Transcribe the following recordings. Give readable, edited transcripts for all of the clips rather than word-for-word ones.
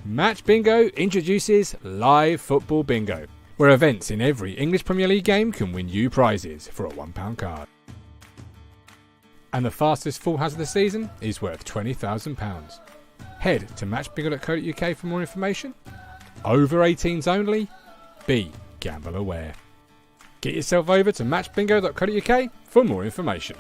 Match Bingo introduces Live Football Bingo, where events in every English Premier League game can win you prizes for a £1 card. And the fastest full house of the season is worth £20,000. Head to matchbingo.co.uk for more information. Over 18s only. Be gamble aware. Get yourself over to matchbingo.co.uk for more information.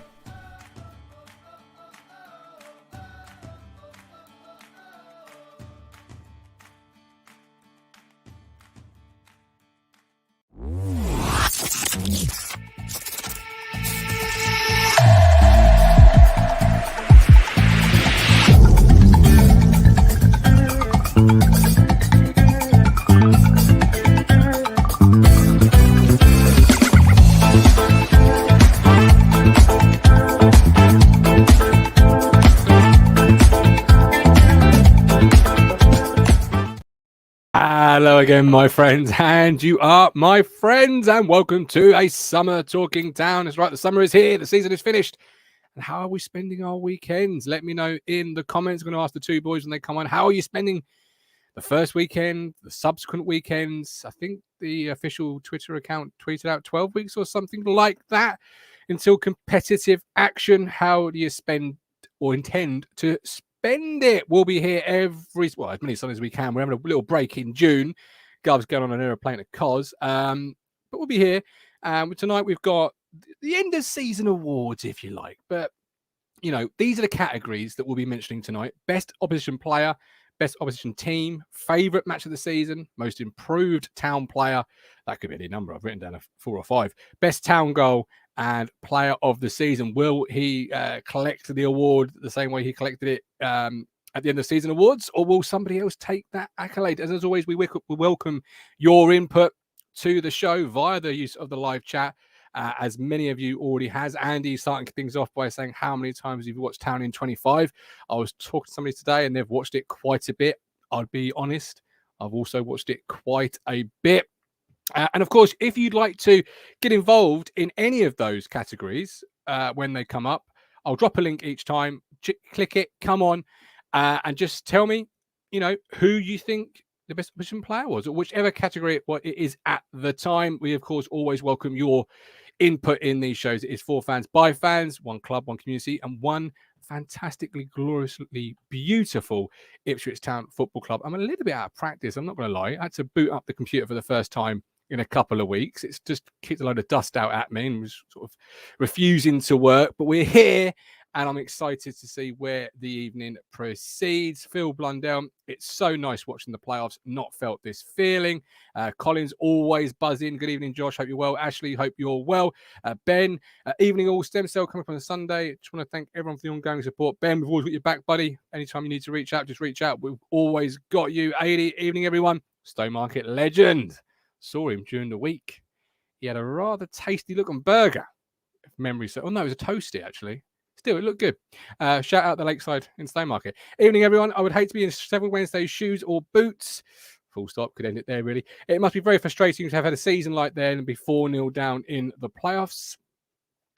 Hello again, my friends, and you are my friends, and welcome to a summer talking town. That's right, the summer is here, the season is finished. And how are we spending our weekends? Let me know in the comments. I'm going to ask the two boys when they come on, how are you spending the first weekend, the subsequent weekends? I think the official Twitter account tweeted out 12 weeks or something like that until competitive action. How do you spend or intend to spend it? We'll be here as many Sundays as we can. We're having a little break in June. Gov's going on an aeroplane to Cos. But we'll be here. Tonight we've got the end of season awards, if you like. But, you know, these are the categories that we'll be mentioning tonight. Best opposition player, best opposition team, favourite match of the season, most improved town player. That could be any number. I've written down 4 or 5. Best town goal and player of the season. Will he collect the award the same way he collected it at the end of season awards, or will somebody else take that accolade? As always, we welcome your input to the show via the use of the live chat, as many of you already has. Andy's starting things off by saying, how many times have you watched Town in 25? I was talking to somebody today and they've watched it quite a bit. I'll be honest, I've also watched it quite a bit. And of course, if you'd like to get involved in any of those categories when they come up, I'll drop a link each time. Click it, come on, and just tell me, you know, who you think the best opposition player was, or whichever category it is at the time. We, of course, always welcome your input in these shows. It is for fans, by fans, one club, one community, and one fantastically, gloriously beautiful Ipswich Town Football Club. I'm a little bit out of practice, I'm not going to lie. I had to boot up the computer for the first time in a couple of weeks. It's just kicked a load of dust out at me and was sort of refusing to work. But we're here, and I'm excited to see where the evening proceeds. Phil Blundell, it's so nice watching the playoffs. Not felt this feeling. Collins, always buzzing. Good evening, Josh. Hope you're well. Ashley, hope you're well. Ben, evening all. Stem Cell coming up on a Sunday. Just want to thank everyone for the ongoing support. Ben, we've always got your back, buddy. Anytime you need to reach out, just reach out. We've always got you. 80, evening, everyone. Stowmarket legend. Saw him during the week. He had a rather tasty looking burger, if memory serves. Oh, no, it was a toasty, actually. Still, it looked good. Shout out the Lakeside in Stowmarket. Evening, everyone. I would hate to be in several Wednesdays shoes or boots. Full stop. Could end it there, really. It must be very frustrating to have had a season like that and be 4-0 down in the playoffs.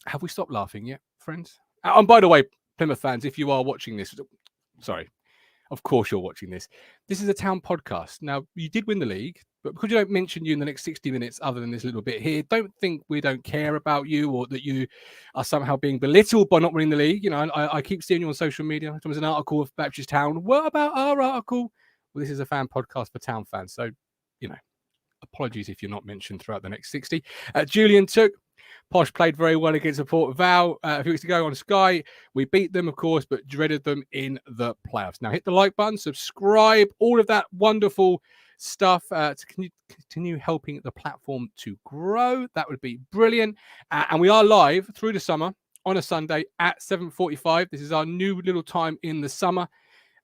Have we stopped laughing yet, friends? And by the way, Plymouth fans, if you are watching this, sorry, of course you're watching this. This is a town podcast. Now, you did win the league, but because you don't mention you in the next 60 minutes, other than this little bit here, don't think we don't care about you or that you are somehow being belittled by not winning the league. You know, I keep seeing you on social media. There was an article of Baptist Town. What about our article? Well, this is a fan podcast for town fans. So, you know, apologies if you're not mentioned throughout the next 60. Julian Took. Posh played very well against Port Vale a few weeks ago on Sky. We beat them, of course, but dreaded them in the playoffs. Now, hit the like button, subscribe, all of that wonderful stuff to continue helping the platform to grow. That would be brilliant. And we are live through the summer on a Sunday at 7:45. This is our new little time in the summer.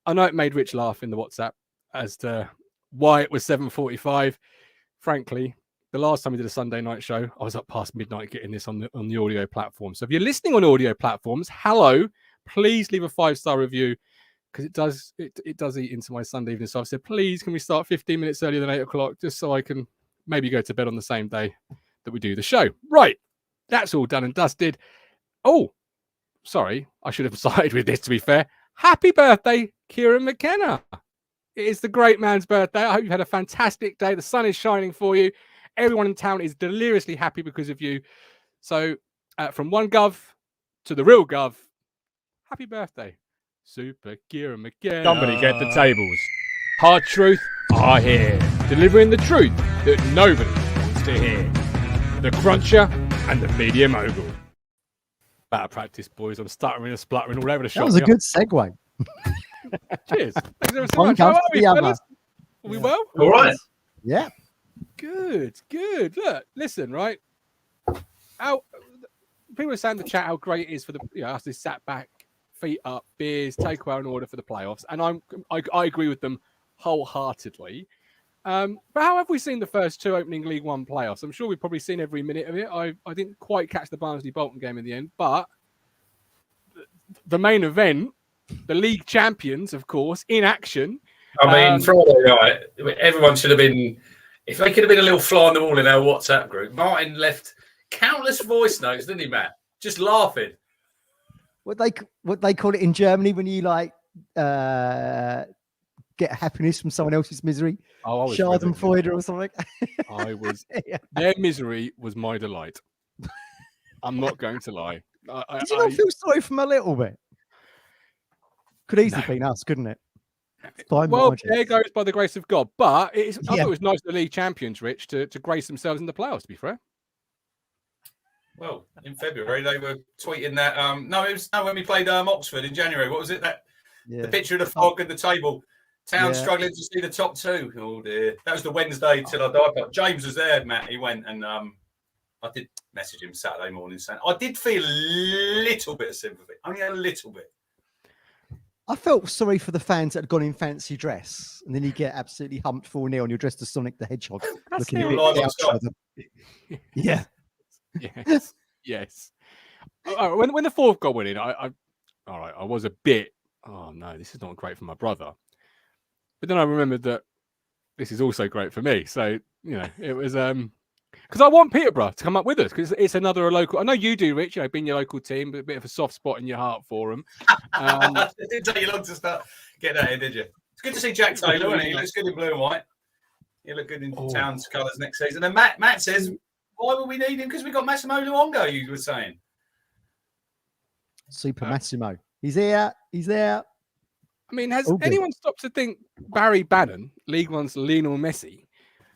I know it made Rich laugh in the WhatsApp as to why it was 7:45. Frankly, the last time we did a Sunday night show, I was up past midnight getting this on the audio platform. So if you're listening on audio platforms, hello, please leave a 5-star review, because it does eat into my Sunday evening. So I've said, please, can we start 15 minutes earlier than 8 o'clock, just so I can maybe go to bed on the same day that we do the show. Right, that's all done and dusted. Oh, sorry, I should have started with this, to be fair. Happy birthday, Kieran McKenna. It is the great man's birthday. I hope you've had a fantastic day. The sun is shining for you. Everyone in town is deliriously happy because of you. So from one Gov to the real Gov, happy birthday, Super Kieran McKenna. Somebody get the tables. Hard truth are here. Delivering the truth that nobody wants to hear. The Cruncher and the Media Mogul. Better practice, boys. I'm stuttering and spluttering all over the shop. That was a good segue. Cheers. Thanks ever so One much. How comes are to we, the other. fellas? Are we well? All right. Yeah. Good. Look, listen, right? How people are saying in the chat how great it is for the us to sat back, feet up, beers, take well in order for the playoffs, and I agree with them wholeheartedly. But how have we seen the first two opening League One playoffs? I'm sure we've probably seen every minute of it. I didn't quite catch the Barnsley-Bolton game in the end, but the main event, the league champions, of course, in action. I mean, Friday night, everyone should have been. If they could have been a little fly on the wall in our WhatsApp group, Martin left countless voice notes, didn't he, Matt? Just laughing. What they call it in Germany when you like get happiness from someone else's misery. Oh, Schadenfreude or something. I was. Yeah. Their misery was my delight. I'm not going to lie. Did you not feel sorry for them a little bit? Could easily been us, couldn't it? Well, there goes by the grace of God. But I thought it was nice the league champions, Rich, to grace themselves in the playoffs, to be fair. Well, in February, they were tweeting that. It was when we played Oxford in January. What was it? The picture of the fog at the table. Town struggling to see the top two. Oh, dear. That was the Wednesday till I died. James was there, Matt. He went and I did message him Saturday morning saying I did feel a little bit of sympathy. Only a little bit. I felt sorry for the fans that had gone in fancy dress, and then you get absolutely humped 4-0 and you're dressed as Sonic the Hedgehog. Looking a bit outside them. Yeah. Yes. When the fourth goal went in, I was a bit, oh no, this is not great for my brother. But then I remembered that this is also great for me. So, it was because I want Peterborough to come up with us because it's another local. I know you do, Rich, being your local team, but a bit of a soft spot in your heart for them. It didn't take you long to start get that in, did you? It's good to see Jack Taylor, isn't he? He looks good in blue and white. He look good in Town's colours next season. And Matt says, why would we need him? Because we got Massimo Luongo, you were saying. Super Massimo. He's here. He's there. I mean, has anyone stopped to think Barry Bannon, League One's Lionel Messi,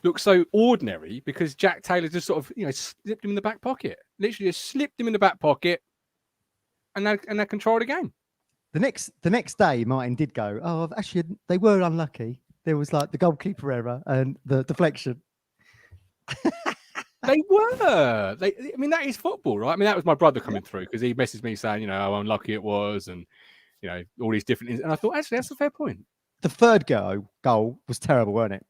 looks so ordinary because Jack Taylor just sort of, slipped him in the back pocket. Literally just slipped him in the back pocket and they controlled the game. The next day, Martin did go, oh, actually, they were unlucky. There was like the goalkeeper error and the deflection. They were. I mean, that is football, right? I mean, that was my brother coming through because he messaged me saying, how unlucky it was and, all these different things. And I thought, actually, that's a fair point. The third goal was terrible, wasn't it?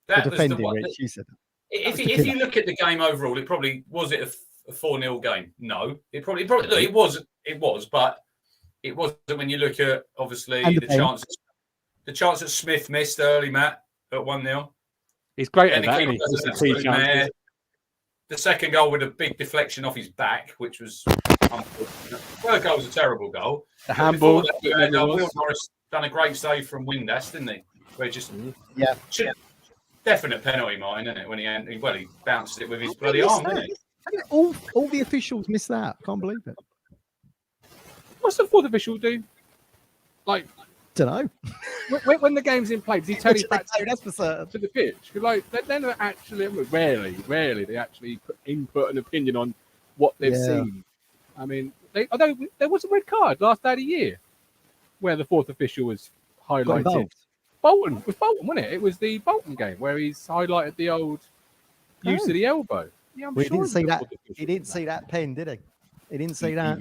That the defending, was the one. Rich, you said that. If you look at the game overall, it probably was it a 4-0 game? No, it probably look, it was, but it wasn't when you look at obviously the chance that Smith missed early, Matt, at 1-0. He's great at that. The second goal with a big deflection off his back, which was unfortunate. Third goal was a terrible goal. The handball. Will Norris done a great save from Windass, didn't he? Where he just definite penalty, Martin, isn't it? When he bounced it with his bloody arm, didn't he? All the officials missed that. I can't believe it. What's the fourth official do? Like, don't know. When the game's in play, does he tell you back to the pitch? Because they're actually rarely they actually put input an opinion on what they've seen. I mean, there was a red card last day of the year where the fourth official was highlighted. Bolton, wasn't it? It was the Bolton game where he's highlighted the old use of the elbow. Yeah, he didn't see that. He didn't see that pen, did he? He didn't see that.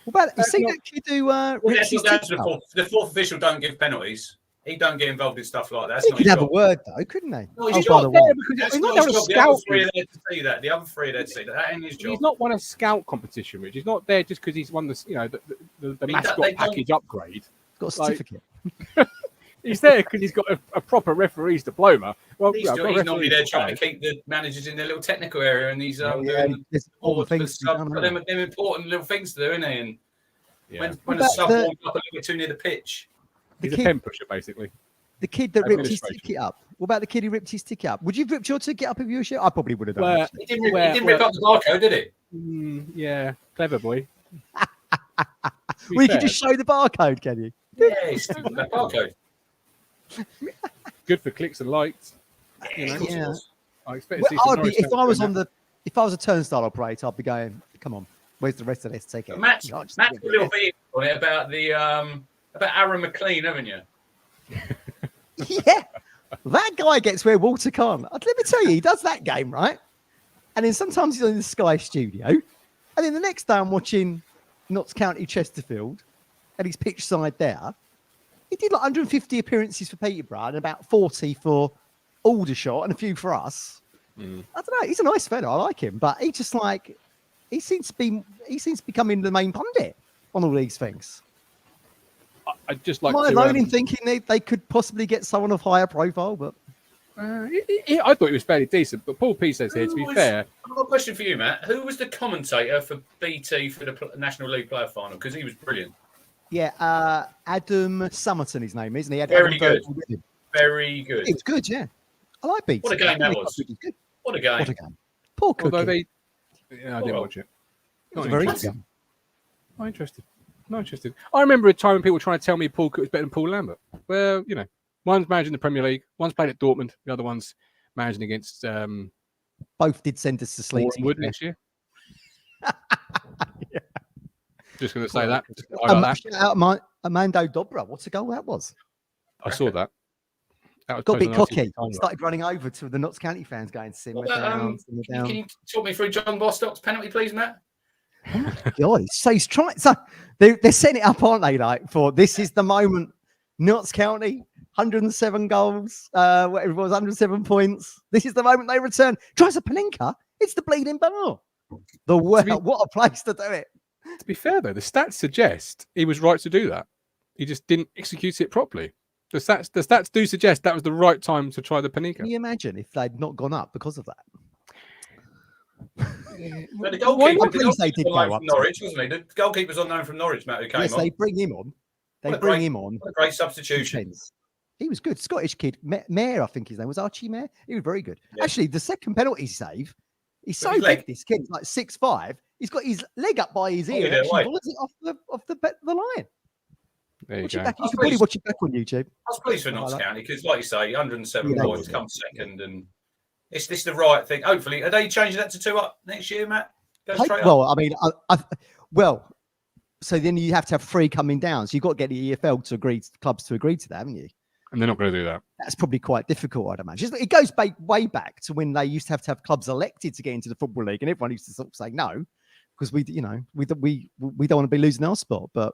What about you see actually do the fourth official don't give penalties. He don't get involved in stuff like that. He could have a word though, couldn't he? No, he's not there because he's not there to scout. The other three are there to see that. The other three are there to see that. That ain't his job. He's not won a scout competition, Rich. He's not there just because he's won the mascot package upgrade. He's got a certificate. He's there because he's got a proper referee's diploma. Well, he's normally there trying to keep the managers in their little technical area, and he's doing all the things. Them important little things to do, isn't he? And when the sub warms up a little bit too near the pitch, he's a pen pusher, basically. The kid that ripped his ticket up. What about the kid who ripped his ticket up? Would you have ripped your ticket up if you were sure? I probably would have done. Well, He didn't rip up the barcode, did he? Yeah, clever boy. Well, you can just show the barcode, can you? Yeah, he's still got that barcode. Good for clicks and likes. You know? Yeah. I expect to see Well, some I'd be, Norwich fans if I was a turnstile operator, I'd be going, come on, where's the rest of this ticket? Matt's got a little bit on it about Aaron McLean, haven't you? Yeah, that guy gets where Walter can't. Let me tell you, he does that game, right? And then sometimes he's in the Sky studio. And then the next day I'm watching Notts County Chesterfield and he's pitch side there. He did like 150 appearances for Peterborough and about 40 for Aldershot and a few for us. I don't know. He's a nice fella. I like him. But he just like, he seems to be becoming the main pundit on all these things. I'd just like Am I alone in thinking they could possibly get someone of higher profile? But I thought he was fairly decent. But Paul P says here, to be fair, I've got a question for you, Matt. Who was the commentator for BT for the National League Player Final? Because he was brilliant. Yeah, Adam Summerton, his name, isn't he? Very good. Very good. It was good, yeah. I like BT. What a game that was. What a game. What a game. Poor Cookie. although I didn't watch it. It was a very good game. Not interested. Not interested. I remember a time when people were trying to tell me Paul Cook was better than Paul Lambert. Well, you know, one's managing the Premier League, one's played at Dortmund, the other one's managing against both did send us to sleep. Wood next year. Yeah. Just going to say that. Shout out Amando Dobra. What a goal that was. I saw that. That was Got a bit cocky. Time, started running over to the Notts County fans going, simmer Can you talk me through John Bostock's penalty, please, Matt? Oh my God, he's trying. So they're setting it up, aren't they? Like, for this is the moment. Notts County, 107 goals, whatever it was, 107 points. This is the moment they return. Tries a Panenka. It's the bleeding bar. What a place to do it. To be fair, though, the stats suggest he was right to do that. He just didn't execute it properly. The stats do suggest that was the right time to try the Panenka. Can you imagine if they'd not gone up because of that? But the goalkeeper from Norwich, wasn't he? The goalkeeper's on known from Norwich, Matt, who came on. Yes, they bring him on. They bring him on. What a great substitution. He was good. Scottish kid. Mayer, I think his name was Archie Mayer. He was very good. Yeah. Actually, the second penalty save, he's so big, this kid. He's like 6'5". He's got his leg up by his ear. And actually it off the line. There you watch go. You can probably watch it back on YouTube. I was pleased for Notts County because, like you say, 107 points come second, and it's this the right thing. Hopefully, are they changing that to 2 up next year, Matt? Well, I mean, so then you have to have 3 coming down. So you've got to get the EFL clubs to agree to that, haven't you? And they're not going to do that. That's probably quite difficult, I'd imagine. It goes way back to when they used to have clubs elected to get into the Football League, and everyone used to sort of say no because we don't want to be losing our spot. But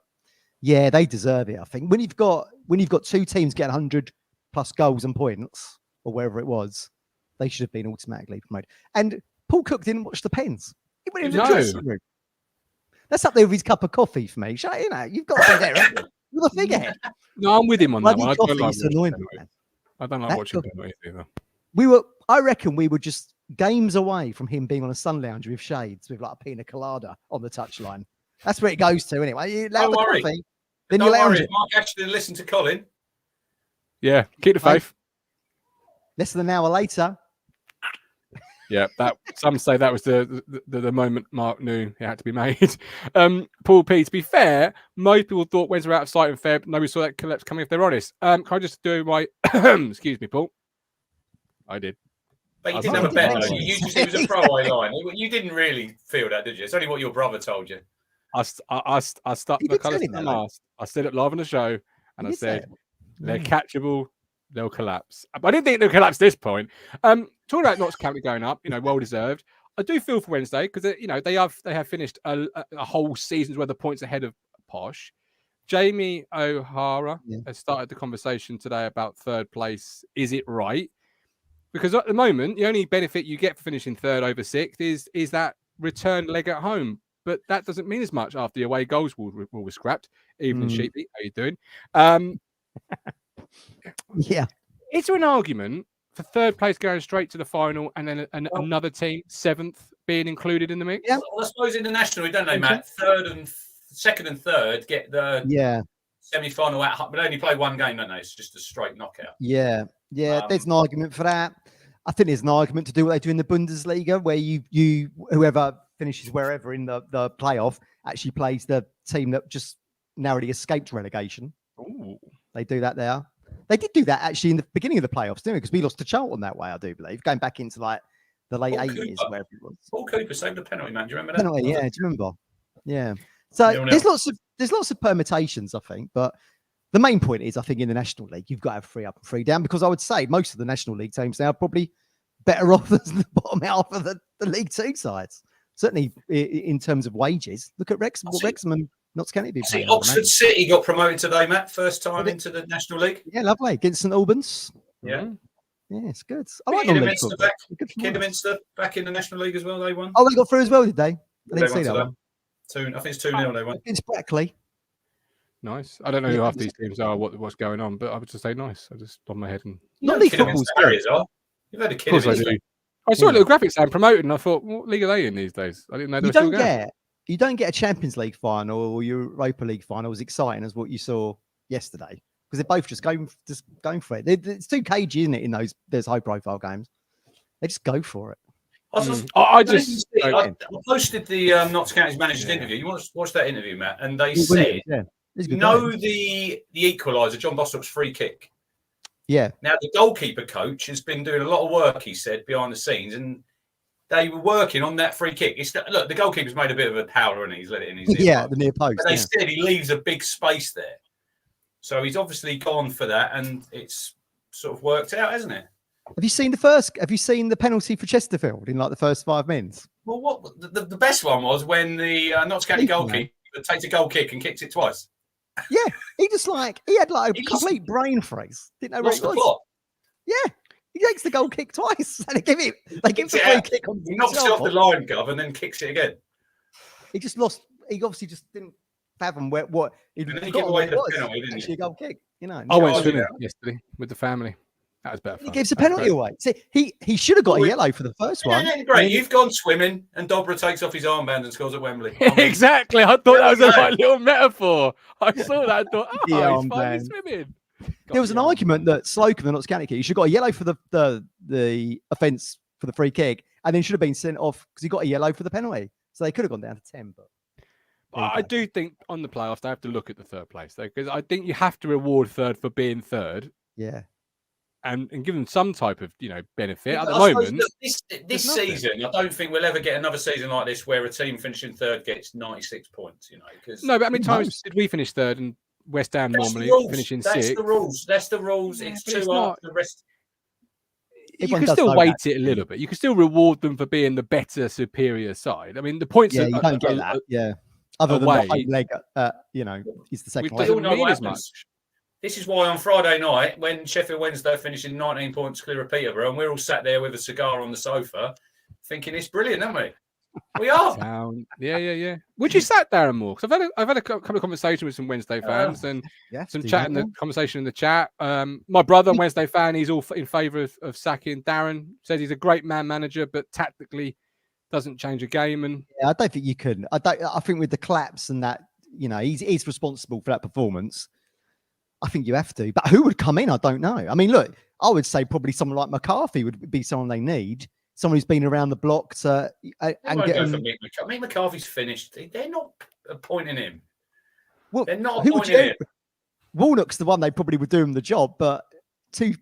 yeah, they deserve it. I think when you've got 2 teams getting 100 plus goals and points or wherever it was, they should have been automatically promoted. And Paul Cook didn't watch the pens. He went into the dressing room. That's up there with his cup of coffee for me. You've got to be there, haven't you? You're the figurehead. No, I'm with him on that one. I don't like watching penalties either. I reckon we were just games away from him being on a sun lounge with shades with like a pina colada on the touchline. That's where it goes to anyway. You allow the coffee, then you lounge it. Mark actually listened to Colin. Yeah, keep the faith. Less than an hour later. Yeah, some say that was the moment Mark knew it had to be made. Paul P, to be fair, most people thought Wednesday were out of sight in Feb. Nobody saw that collapse coming, if they're honest. Can I just do my excuse me, Paul? I did. But you didn't have a bet, though. You just it was a throwaway line. You didn't really feel that, did you? It's only what your brother told you. I stuck the colours in the mast. I said it live on the show, and I said they're catchable. They'll collapse. But I didn't think they'll collapse this point. Talking about Notts County going up, well deserved. I do feel for Wednesday because they have finished a whole season's worth of points ahead of Posh. Jamie O'Hara has started the conversation today about third place. Is it right? Because at the moment, the only benefit you get for finishing third over sixth is that return leg at home. But that doesn't mean as much after the away goals were scrapped. Evening, Sheepy, how you doing? Yeah. Is there an argument for third place going straight to the final and then another team, 7th, being included in the mix? Yeah. Well, I suppose internationally, don't they, Matt? Second and third get the semi-final at home. But they only play one game, don't they? It's just a straight knockout. Yeah. There's an argument for that. I think there's an argument to do what they do in the Bundesliga, where you whoever finishes wherever in the playoff actually plays the team that just narrowly escaped relegation. Ooh. They do that there. They did do that actually in the beginning of the playoffs, didn't we? Because we lost to Charlton that way, I do believe, going back into like the late Paul 80s, Cooper. wherever it was. Paul Cooper saved the penalty, man. Do you remember that? Penalty, yeah. Do you remember? Yeah. So there's lots of permutations, I think, but the main point is, I think in the National League, you've got to have 3 up and 3 down, because I would say most of the National League teams now are probably better off than the bottom half of the League Two sides. Certainly in terms of wages. Look at Wrexham and Notts County. See, Oxford City got promoted today, Matt. First time into the National League. Yeah, lovely. Against St Albans. Yeah. Yeah, it's good. I like Kidderminster back in the National League as well. They won. Oh, they got through as well, did they? I didn't see that one. I think it's 2-0 they won. Against Brackley. Nice. I don't know who half these teams are, what's going on, but I would just say nice. I just on my head and. Not League football. You've had a Kidderminster. I saw a little graphics saying promoted, and I thought, what league are they in these days? I didn't know they were still going. You don't get a Champions League final or Europa League final as exciting as what you saw yesterday, because they're both just going for it. It's too cagey, isn't it? In those high profile games, they just go for it. I posted the Notts County's manager's interview. You watch that interview, Matt? And they said, the equaliser, John Bostock's free kick. Yeah. Now the goalkeeper coach has been doing a lot of work, he said, behind the scenes, and they were working on that free kick. Look, the goalkeeper's made a bit of a howler, and he's let it in his ear. The near post. But they said he leaves a big space there, so he's obviously gone for that, and it's sort of worked out, hasn't it? Have you seen the penalty for Chesterfield in like the first 5 minutes? Well, what the best one was when the Notts County goalkeeper takes a goal kick and kicks it twice. Yeah, he had like a complete brain freeze. Didn't know where it was. Plot. Yeah, he takes the goal kick twice, and they give the free kick on. He knocks it off the line, Gov, and then kicks it again. He just lost. He obviously just didn't fathom what. He gave away the penalty, didn't he? A goal kick, you know. I went swimming yesterday with the family. That was better fun. He gives a penalty away. See, he should have got a yellow for the first one. Great. You've gone swimming, and Dobra takes off his armband and scores at Wembley. Exactly. I thought that was a little metaphor. I saw that. I thought, he's finally swimming. There was an argument that Slocum, the Notts County kick, he should have got a yellow for the offence for the free kick, and then should have been sent off because he got a yellow for the penalty. So they could have gone down to 10. But I do think on the playoffs they have to look at the third place, though, because I think you have to reward third for being third. Yeah. And give them some type of benefit. At the moment, this season, I don't think we'll ever get another season like this where a team finishing third gets 96 points. Because no, but how many times did we finish third and West Ham normally finishing sixth? That's the rules. It's too hard. The rest. You can still weight it a little bit. You can still reward them for being the better, superior side. I mean, the points. Yeah, you don't get that. Yeah, other than the home leg, is the second leg. Doesn't mean as much. This is why on Friday night, when Sheffield Wednesday finishing 19 points clear of Peterborough, and we're all sat there with a cigar on the sofa, thinking it's brilliant, aren't we? We are. Yeah. Would you sat Darren Moore? Because I've had a couple of conversations with some Wednesday fans and some chat in the conversation in the chat. My brother, Wednesday fan, he's all in favour of sacking Darren. Says he's a great manager, but tactically doesn't change a game. And I don't think you can. I think with the collapse and that, he's responsible for that performance. I think you have to. But who would come in? I don't know. I mean, look, I would say probably someone like McCarthy would be someone they need. Someone who's been around the block to and get him. Mick McCarthy's finished. They're not appointing him. Well, they're not appointing him. Walnock's the one they probably would do him the job, but two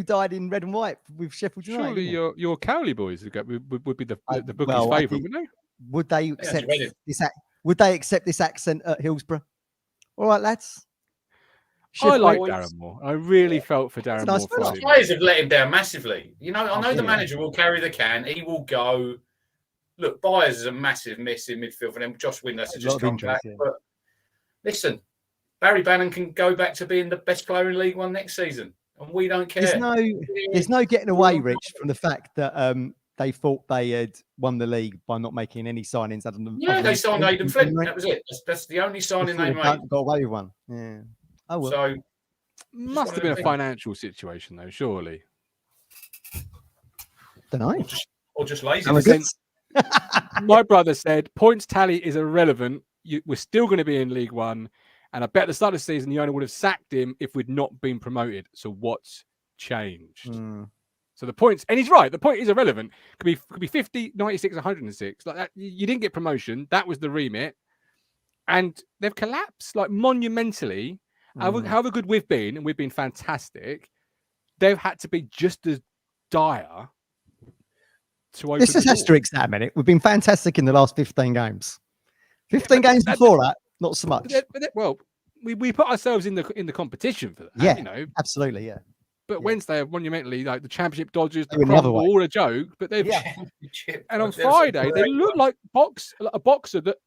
dyed in red and white with Sheffield United. Surely your Cowley boys would be the bookie's favourite, wouldn't they? Would they accept this? Would they accept this accent at Hillsborough? All right, lads. I like Darren Moore. I really felt for Darren Moore. The players have let him down massively. I know the manager will carry the can. He will go. Look, Byers is a massive miss in midfield for them. Josh Windlass has just come back. Yeah. But listen, Barry Bannon can go back to being the best player in League One next season, and we don't care. There's no getting away, Rich, from the fact that they thought they had won the league by not making any signings. They signed Aidan Flint. That was it. That's the only signing they made. Got away with one. Yeah. Oh, well. So must have been a financial situation, though, surely. Don't know. Or just lazy. My brother said points tally is irrelevant. We're still going to be in League One, And I bet at the start of the season, the owner would have sacked him if we'd not been promoted. So what's changed? So the points, and he's right, the point is irrelevant. Could be 50, 96, 106. Like that, you didn't get promotion. That was the remit. And they've collapsed like monumentally. However good we've been, and we've been fantastic, they've had to be just as dire to open. This is asterisk that minute. We've been fantastic in the last 15 games. 15 games before that, not so much. Well, we put ourselves in the competition for that. Yeah, you know, absolutely, yeah. But Wednesday, monumentally, like the Championship Dodgers, the another crumble, way. all a joke. But they've and on Friday they look like a boxer that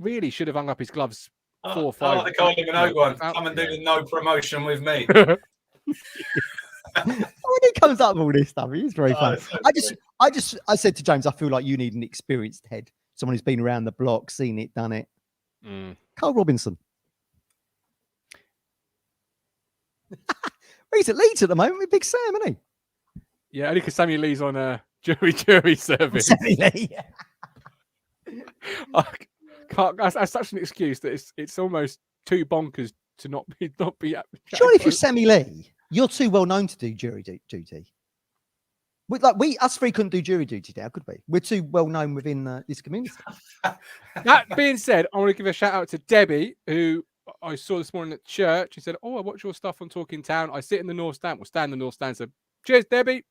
really should have hung up his gloves 4 or 5. Oh, the Kylie Minogue one. Come and do the no promotion with me. When he comes up with all this stuff, he's very funny. I said to James, I feel like you need an experienced head, someone who's been around the block, seen it, done it. Carl Robinson. He's at Leeds at the moment with Big Sam, isn't he? Yeah, only because Sammy Lee's on jury service. Sammy Lee. I can't. That's such an excuse that it's almost too bonkers to not be. Surely, if you're Sammy Lee, you're too well known to do jury duty. Us three couldn't do jury duty now, could we? We're too well known within this community. That being said, I want to give a shout out to Debbie, who I saw this morning at church. She said, "Oh, I watch your stuff on Talking Town. I sit in the North Stand. We'll stand in the North Stand." So, cheers, Debbie.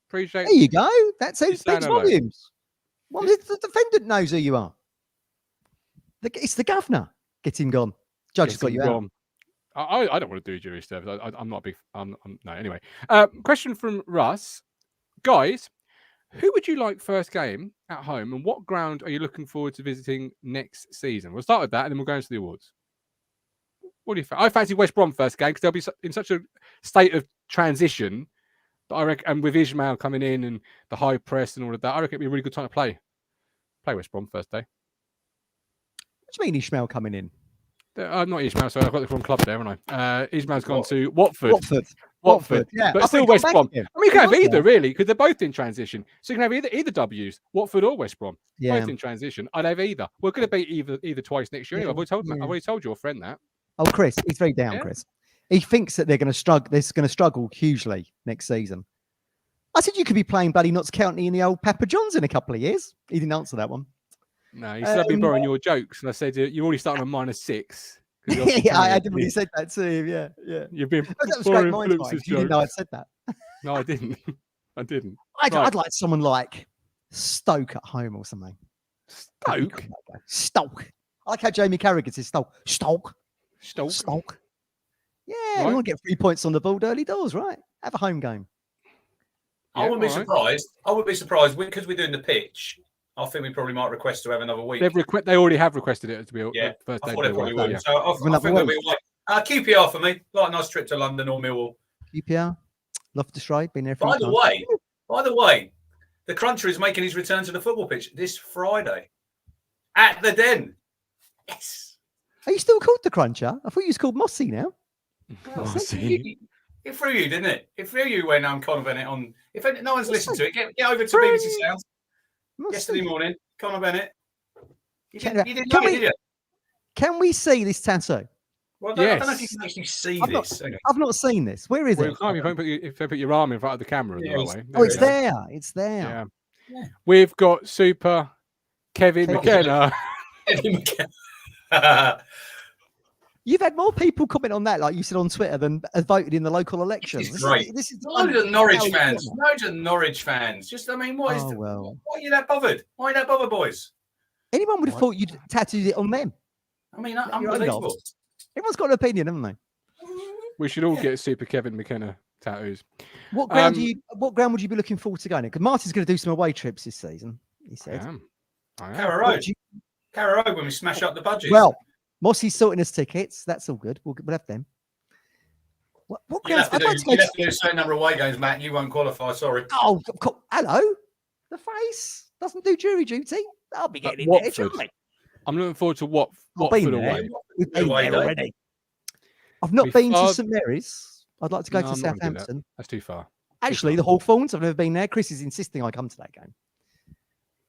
Appreciate it. There you go. That's how it speaks volumes. Well, the defendant knows who you are. It's the governor. Get him gone. Judge has got you out. I don't want to do jury service. I'm not a big. No. Anyway, question from Russ, guys. Who would you like first game at home, and what ground are you looking forward to visiting next season? We'll start with that, and then we'll go into the awards. What do you think? I fancy West Brom first game because they'll be in such a state of transition that I reckon, and with Ismail coming in and the high press and all of that, I reckon it'd be a really good time to play West Brom first day. What do you mean Ishmael coming in? Not Ismail, sorry, I've got the wrong club there, haven't I? Ismail's gone to Watford. Watford, yeah. But still West Brom. I mean, you can have either, really, because they're both in transition. So you can have either W's, Watford or West Brom. Both in transition. I'd have either. We're going to be either twice next year. Anyway. I've already told your friend that. Oh, Chris, he's very down, Chris. He thinks that they're going to struggle. They're going to struggle hugely next season. I said you could be playing bloody Notts County in the old Papa John's in a couple of years. He didn't answer that one. No, he said I've been borrowing your jokes, and I said you're already starting on -6. Yeah, I did when he said that to him. Yeah. You've been that was great mind. You didn't know I'd said that. No, I didn't. I'd like someone like Stoke at home or something. Stoke. I like how Jamie Carragher says Stoke. Yeah, we want to get 3 points on the board early doors, right? Have a home game. I wouldn't be surprised. I would be surprised because we're doing the pitch. I think we probably might request to have another week. They already have requested it to be first day. I thought they probably would. So I think they'll be like QPR for me. Like a nice trip to London or Millwall. QPR, Loftus Road, been there. By the way, the Cruncher is making his return to the football pitch this Friday at the Den. Yes. Are you still called the Cruncher? I thought you was called Mossy now. Mossy. It threw you, didn't it? It threw you when Conor Bennett on. If no one's listened to it, get over to BBC Sounds. Yesterday morning, Conor Bennett. You didn't like it, did you? Can we see this tattoo? Well, I don't know if you can actually see this. I've not seen this. Where is it? If you put your arm in front of the camera, it's there. It's there. Yeah. We've got Super Kevin McKenna. You've had more people comment on that, like you said on Twitter, than voted in the local election. This is great. Loads of Norwich fans. Loads of Norwich fans. Just, I mean, why are you that bothered? Why are you that bothered, boys? Anyone would have thought you'd tattooed it on them. I mean, unbelievable. Everyone's got an opinion, haven't they? We should all get Super Kevin McKenna tattoos. What ground would you be looking forward to going to? Because Martin's going to do some away trips this season, he said. I am. Carrow Road when we smash up the budget. Well, Mossy's sorting us tickets. That's all good. We'll have them. What grounds? You'll have to do a certain number of away games, Matt. You won't qualify. Sorry. Oh, hello. The face doesn't do jury duty. I'll be getting in there, surely. I'm looking forward to Watford away. We've been there already. I've not been to St Mary's. I'd like to go to Southampton. That's too far. Actually, the Hawthorns, I've never been there. Chris is insisting I come to that game.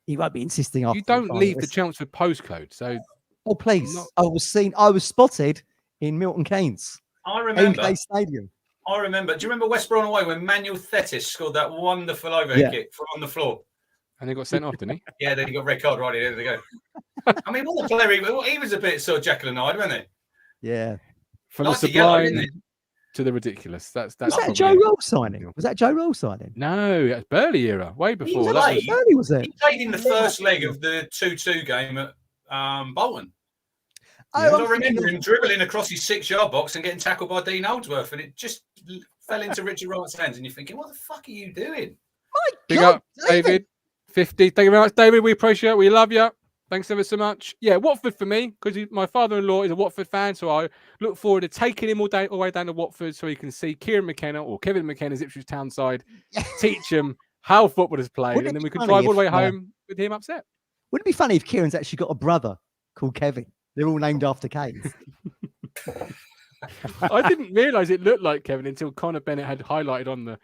He won't be insisting. You don't leave the Chelmsford postcode, so Oh, please. Not- I was spotted in Milton Keynes. I remember. MK Stadium. I remember. Do you remember West Brom away when Manuel Thetis scored that wonderful overhead kick from on the floor? And he got sent off, didn't he? Yeah, then he got red card right here. There they go. I mean, what a player he was a bit sort of Jekyll and Hyde, wasn't he? Yeah. From Nice the and yellow, sublime isn't to the ridiculous. That's Was that probably Joe it. Roll signing? Was that Joe Roll signing? No, that's Burley era, way He before. was That late. was, Early, was it? He played in the first leg of the 2-2 game at Bolton. Oh, I I'm thinking remember of- him dribbling across his 6-yard box and getting tackled by Dean Holdsworth, and it just fell into Richard Wright's hands. And you're thinking, what the fuck are you doing? My big God, up, David. 50. Thank you very much, David. We appreciate it. We love you. Thanks ever so much. Yeah, Watford for me, because my father-in-law is a Watford fan, so I look forward to taking him all the way down to Watford so he can see Kieran McKenna or Kevin McKenna's Ipswich Town side, teach him how football is played, Wouldn't and then it we be can funny drive all the way if, home with him upset. Wouldn't it be funny if Kieran's actually got a brother called Kevin? They're all named after Kate. I didn't realise it looked like Kevin until Connor Bennett had highlighted on the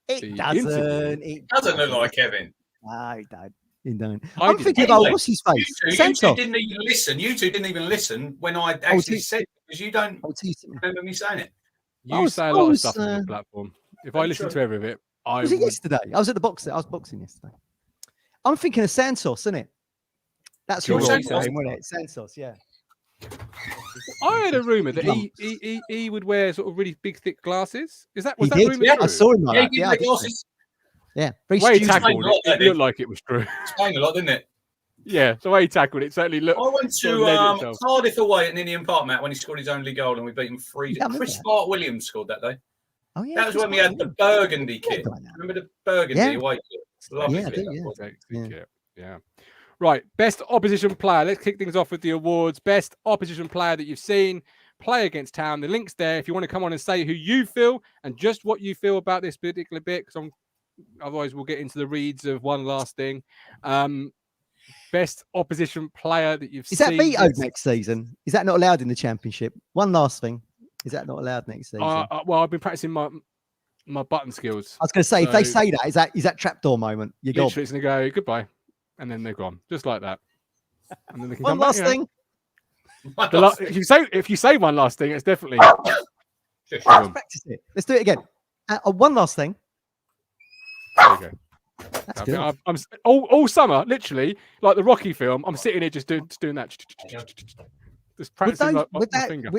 It interview. doesn't. It doesn't look like Kevin. No, it don't. It don't. I I'm didn't. thinking Anyway, about what's his face? You two Santos. didn't even listen. You two didn't even listen when I actually said it, because you don't I'll tell you something. remember me saying it. You was- say I a lot was, of stuff on this platform. If I I'm listen sure. to every of it, I Was it would. yesterday? I was at the boxing. I was boxing yesterday. I'm thinking of Santos, isn't it? That's Sure. your Santos. name, wasn't it? Santos, yeah. I heard a rumor that he would wear sort of really big, thick glasses. Was He that did. rumor Yeah, true? I saw him like Yeah, that. he did Yeah, I make did. glasses. Yeah, very The way he stupid. tackled Like that, it looked like it was true. It's playing a lot, didn't it? Yeah, the way he tackled it certainly looked. I went sort to of led itself. Cardiff away at Ninian Park, Matt, when he scored his only goal and we beat him 3. Yeah, I remember Chris that. Bart Williams scored that day. Oh yeah, That was Chris when we had the Martin. burgundy Yeah, kit. like that. Remember the burgundy Yeah. away kit? Lovely Yeah, I kit, do, that yeah. was. Yeah. Right, best opposition player. Let's kick things off with the awards. Best opposition player that you've seen play against Town. The link's there if you want to come on and say who you feel and just what you feel about this particular bit, because otherwise we'll get into the reads of one last thing. Best opposition player that you've Is seen. that vetoed next season? Is that not allowed in the championship? One last thing. Is that not allowed next season? Well, I've been practicing my button skills. I was going to say, if they so- say that, is that trapdoor moment? You're gone. Literally, it's going to go goodbye, and then they're gone, just like that. And then they can One come back, last you know. thing. If you say one last thing, it's definitely. Let's practice it. Let's do it again. One last thing. There you go. That's Okay, good. I'm all summer, literally, like the Rocky film. I'm sitting here just doing that, just practicing my finger.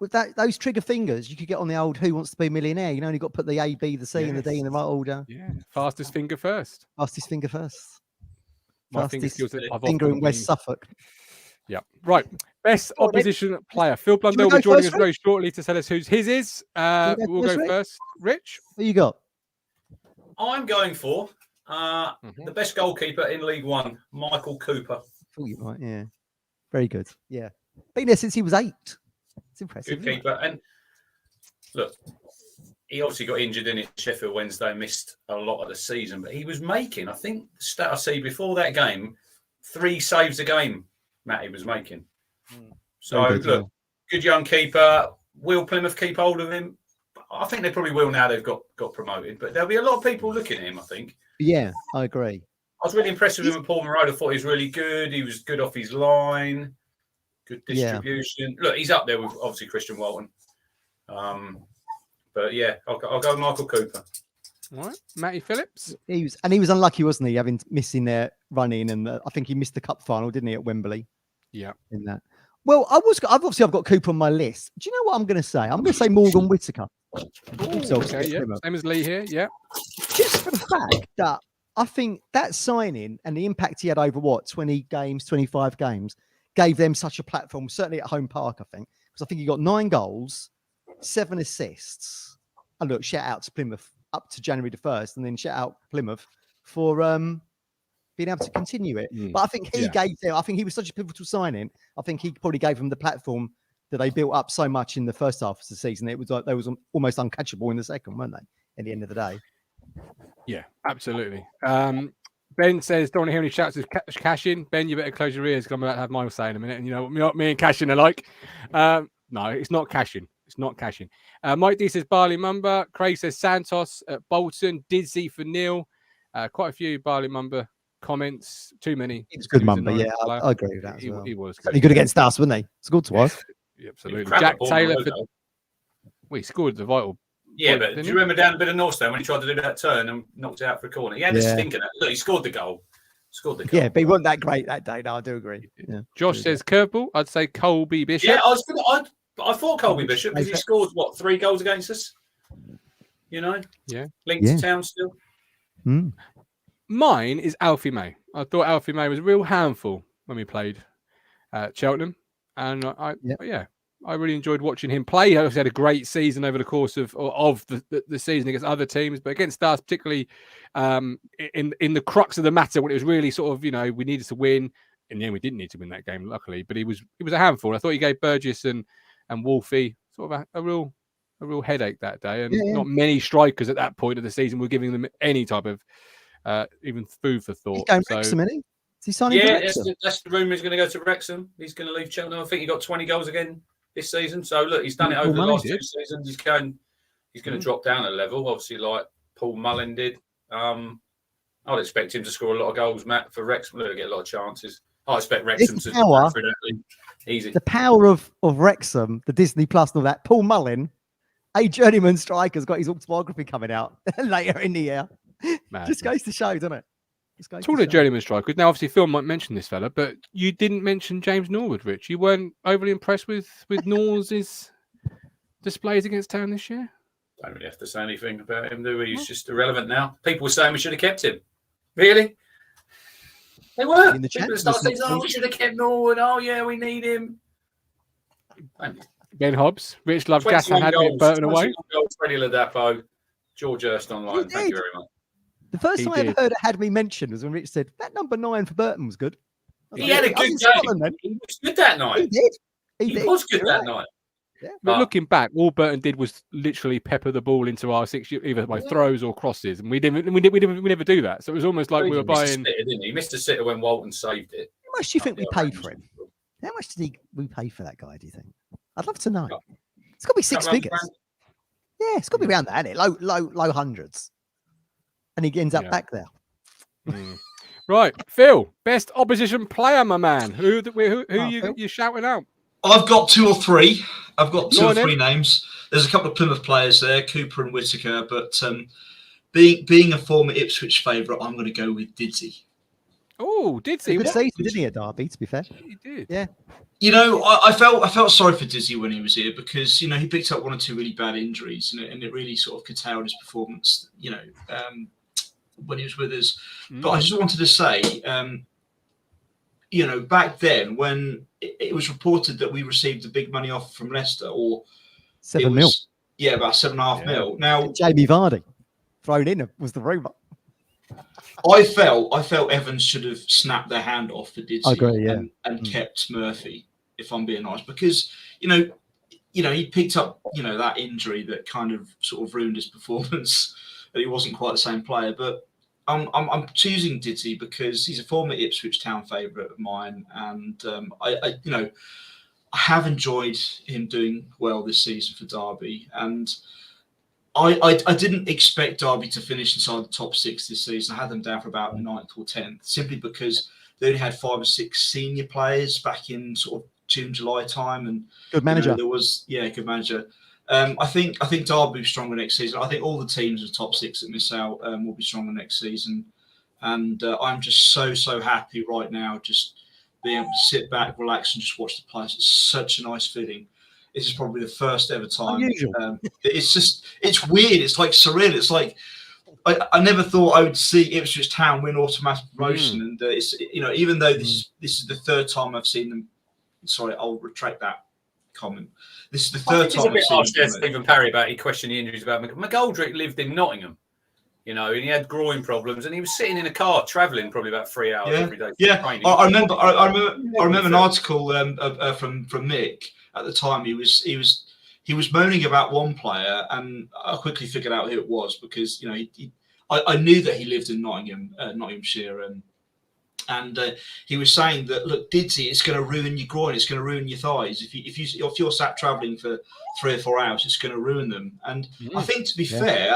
With those trigger fingers, you could get on the old "Who Wants to Be a Millionaire." You know, you got to put the A, B, the C, and the D in the right order. Yeah, fastest finger first. Fastest finger first. My finger Fastest skills that I've finger often in West been- Suffolk. Yeah, right. Best Go on, then. opposition player. Phil Blundell go will be joining first, us very shortly to tell us who's his is. go We'll first, go Rich? first. Rich. Who you got? I'm going for the best goalkeeper in League One, Michael Cooper. Thought you might. Yeah. Very good. Yeah. Been there since he was 8. It's impressive. Good keeper. And look, he obviously got injured in it. Sheffield Wednesday, missed a lot of the season, but he was making, I think, the stat I see before that game, 3 saves a game, Matt, he was making. So, Very good, look, good young keeper. Will Plymouth keep hold of him? I think they probably will now they've got promoted, but there'll be a lot of people looking at him, I think. Yeah, I agree. I was really impressed with him at Paul Road. I thought he was really good. He was good off his line, good distribution. Look, he's up there with obviously Christian Walton. But yeah, I'll go Michael Cooper. All right, Matty Phillips. He was unlucky, wasn't he, having missing their running, and I think he missed the cup final, didn't he, at Wembley? Yeah. In that. Well, I've got Cooper on my list. Do you know what I'm going to say? I'm going to say Morgan Whittaker. Okay, yeah. Same as Lee here. Yeah. Just for the fact that I think that signing and the impact he had over 20 games, 25 games, gave them such a platform, certainly at home park, I think. Because I think he got 9 goals, 7 assists. And look, shout out to Plymouth up to January the 1st, and then shout out Plymouth for being able to continue it. But I think he gave them, I think he was such a pivotal signing. I think he probably gave them the platform that they built up so much in the first half of the season. It was like they was almost uncatchable in the second, weren't they? At the end of the day. Yeah, absolutely. Ben says, don't want to hear any shouts of cash in. Ben, you better close your ears because I'm about to have mine say in a minute. And you know what me and Cashin are like. No, it's not cashing. It's not cashing. Mike D says Barley Mumba. Craig says Santos at Bolton. Dizzy for Neil. Quite a few Barley Mumba comments. Too many. He was good, He was a Mumba. Yeah, nice player. I agree with that as well. He was He good against us, wasn't he? Scored twice. Yeah, absolutely. Crap Jack at Bournemouth, Taylor. though. We scored the vital. Yeah, point, but didn't do you he? remember down a bit of Northstone when he tried to do that turn and knocked it out for a corner? He had a Yeah. stinker. Look, he scored the goal. Scored the goal. Yeah, but he wasn't that great that day. No, I do agree. Yeah. Josh says curveball. I'd say Colby Bishop. Yeah, I thought Colby Bishop because he scored, 3 goals against us? You know? Yeah. Linked to town still. Mm. Mine is Alfie May. I thought Alfie May was a real handful when we played at Cheltenham. And I really enjoyed watching him play. He obviously had a great season over the course of the season against other teams, but against us, particularly in the crux of the matter, when it was really sort of, we needed to win. In the end, we didn't need to win that game, luckily, but he was a handful. I thought he gave Burgess and Wolfie sort of a real headache that day, and not many strikers at that point of the season were giving them any type of even food for thought. He's going Wrexham, isn't he? Is he signing for Wrexham? That's the rumour. He's going to go to Wrexham. He's going to leave Cheltenham. I think he got 20 goals again this season. So look, he's done it over the last 2 seasons. He's going to drop down a level, obviously, like Paul Mullin did. I'd expect him to score a lot of goals, Matt, for Wrexham. He'll get a lot of chances. I expect Wrexham to go for that league. Easy. The power of Wrexham, the Disney Plus and all that. Paul Mullin, a journeyman striker's got his autobiography coming out later in the year. Just goes to show, doesn't it? Talking to journeyman strikers. Now, obviously, Phil might mention this fella, but you didn't mention James Norwood, Rich. You weren't overly impressed with Nor's displays against Town this year? Don't really have to say anything about him, do we? He's just irrelevant now. People were saying we should have kept him. Really? They were. People started saying, we should have kept Norwood. Oh, yeah, we need him. Ben Hobbs. Rich Love Gas and had me Burton away. Freddie Ladapo. George Hurst online. Thank you very much. The first time I ever heard it had me mentioned was when Rich said that number 9 for Burton was good. He had a good game. He was good that night. He was good that night. Yeah. But looking back, all Burton did was literally pepper the ball into our 6, either by throws or crosses, and we never do that. So it was almost like we were buying. He missed a sitter when Walton saved it. How much do you think we paid for him? How much did we pay for that guy? Do you think? I'd love to know. It's got to be 6 figures. Yeah, it's got to be around that, isn't it? Low hundreds. And he ends up back there. Right, Phil, best opposition player, my man. Who you shouting out? I've got 2 or 3. I've got 2 or 3 names. There's a couple of Plymouth players there, Cooper and Whittaker, but being a former Ipswich favourite, I'm going to go with Didsey. Oh, Didsey. Good season, didn't he, at Derby, to be fair? He did. Yeah. I felt sorry for Didsey when he was here because, he picked up 1 or 2 really bad injuries and it really sort of curtailed his performance, when he was with us. But I just wanted to say, back then when it was reported that we received a big money offer from Leicester, or 7 mil. Yeah, about 7.5 mil. Now, Jamie Vardy thrown in was the rumour. I felt Evans should have snapped their hand off for Didsey. I agree, and kept Murphy, if I'm being honest, because he picked up that injury that kind of sort of ruined his performance. That he wasn't quite the same player, but I'm choosing Didsey because he's a former Ipswich Town favourite of mine, and I have enjoyed him doing well this season for Derby, and I didn't expect Derby to finish inside the top 6 this season. I had them down for about 9th or 10th, simply because they only had 5 or 6 senior players back in sort of June, July time, and good manager. Good manager. I think Derby will be stronger next season. I think all the teams in the top 6 that miss out will be stronger next season. And I'm just so happy right now, just being able to sit back, relax, and just watch the players. It's such a nice feeling. This is probably the first ever time. It's weird. It's like surreal. It's like I never thought I would see Ipswich Town win automatic promotion. And it's even though this is the 3rd time I've seen them. Sorry, I'll retract that comment. This is the 3rd time I've seen Stephen Parry about he questioned the injuries about McGoldrick lived in Nottingham, and he had groin problems, and he was sitting in a car travelling probably about 3 hours every day. Yeah, I remember an article from Mick at the time. He was moaning about one player, and I quickly figured out who it was because I knew that he lived in Nottinghamshire, and he was saying that, look, Didsey, it's going to ruin your groin, it's going to ruin your thighs. If you're sat travelling for 3 or 4 hours, it's going to ruin them. And I think to be fair,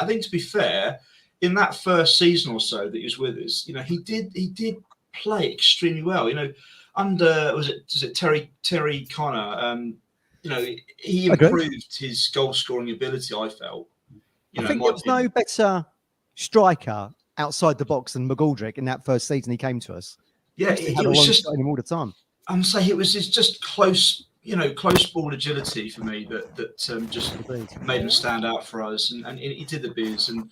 in that first season or so that he was with us, he did play extremely well. Under was it Terry Connor? He improved his goal scoring ability. I felt. I think there was no better striker outside the box than McGoldrick in that first season he came to us. Yeah, it was just him all the time. I'm saying it was just close ball agility for me that just made him stand out for us, and he did the biz, and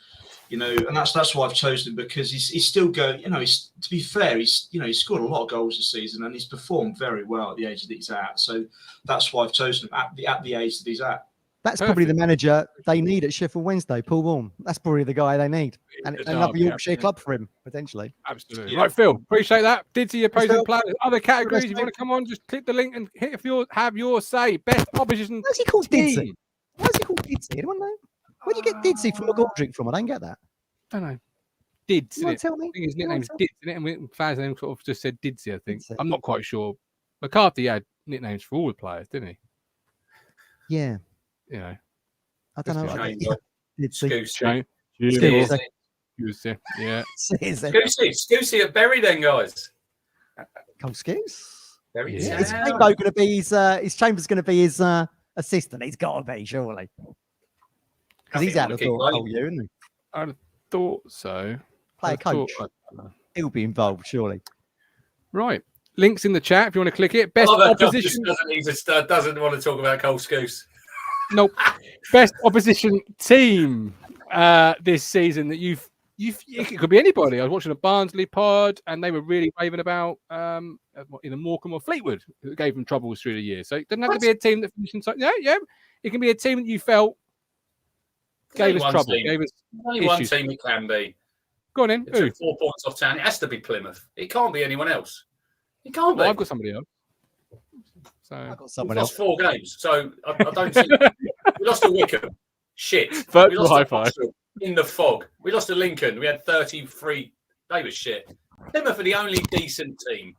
that's why I've chosen him, because he's still going. To be fair, he's scored a lot of goals this season, and he's performed very well at the age that he's at. So that's why I've chosen him at the age that he's at. That's probably the manager they need at Sheffield Wednesday, Paul Warne. That's probably the guy they need. And another Yorkshire club for him, potentially. Absolutely. Right, Phil, appreciate that. Did see opposing players. Other categories, if you want to come on, just click the link and hit if you have your say. Best opposition. Why's he called Didsy? Why is he called Didsy? Anyone know? Where do you get Didsy from McGoldrick from? I don't get that. I don't know. Dids, you tell me? I think his nickname's Dids, isn't it? And fans name sort of just said Didsy, I think. I'm not quite sure. McCarthy had nicknames for all the players, didn't he? Yeah. I don't know. Scousey. Yeah. Scousey at Bury then, guys. Cole Scouse. Very Is Chamber going to be his Chambers going to be his assistant? He's got to be, surely. Because he's out of the whole year, isn't he? I'd have thought so. Play a coach. He'll be involved, surely. Right. Links in the chat if you want to click it. Best opposition. Doesn't want to talk about Cole Scouse. Nope. Best opposition team this season that it could be anybody. I was watching a Barnsley pod and they were really raving about either Morecambe or Fleetwood, that gave them troubles through the year. So it doesn't have to be a team that finished inside. Yeah. It can be a team that you felt gave us trouble. Only one team it can be. Go on in. It took 4 points off Town. It has to be Plymouth. It can't be anyone else. It can't be. I've got somebody else. So I've got someone else. else. 4 games. So I don't think we lost to Wickham. Shit. We lost to in the fog. We lost to Lincoln. We had 33. They were shit. Plymouth are the only decent team.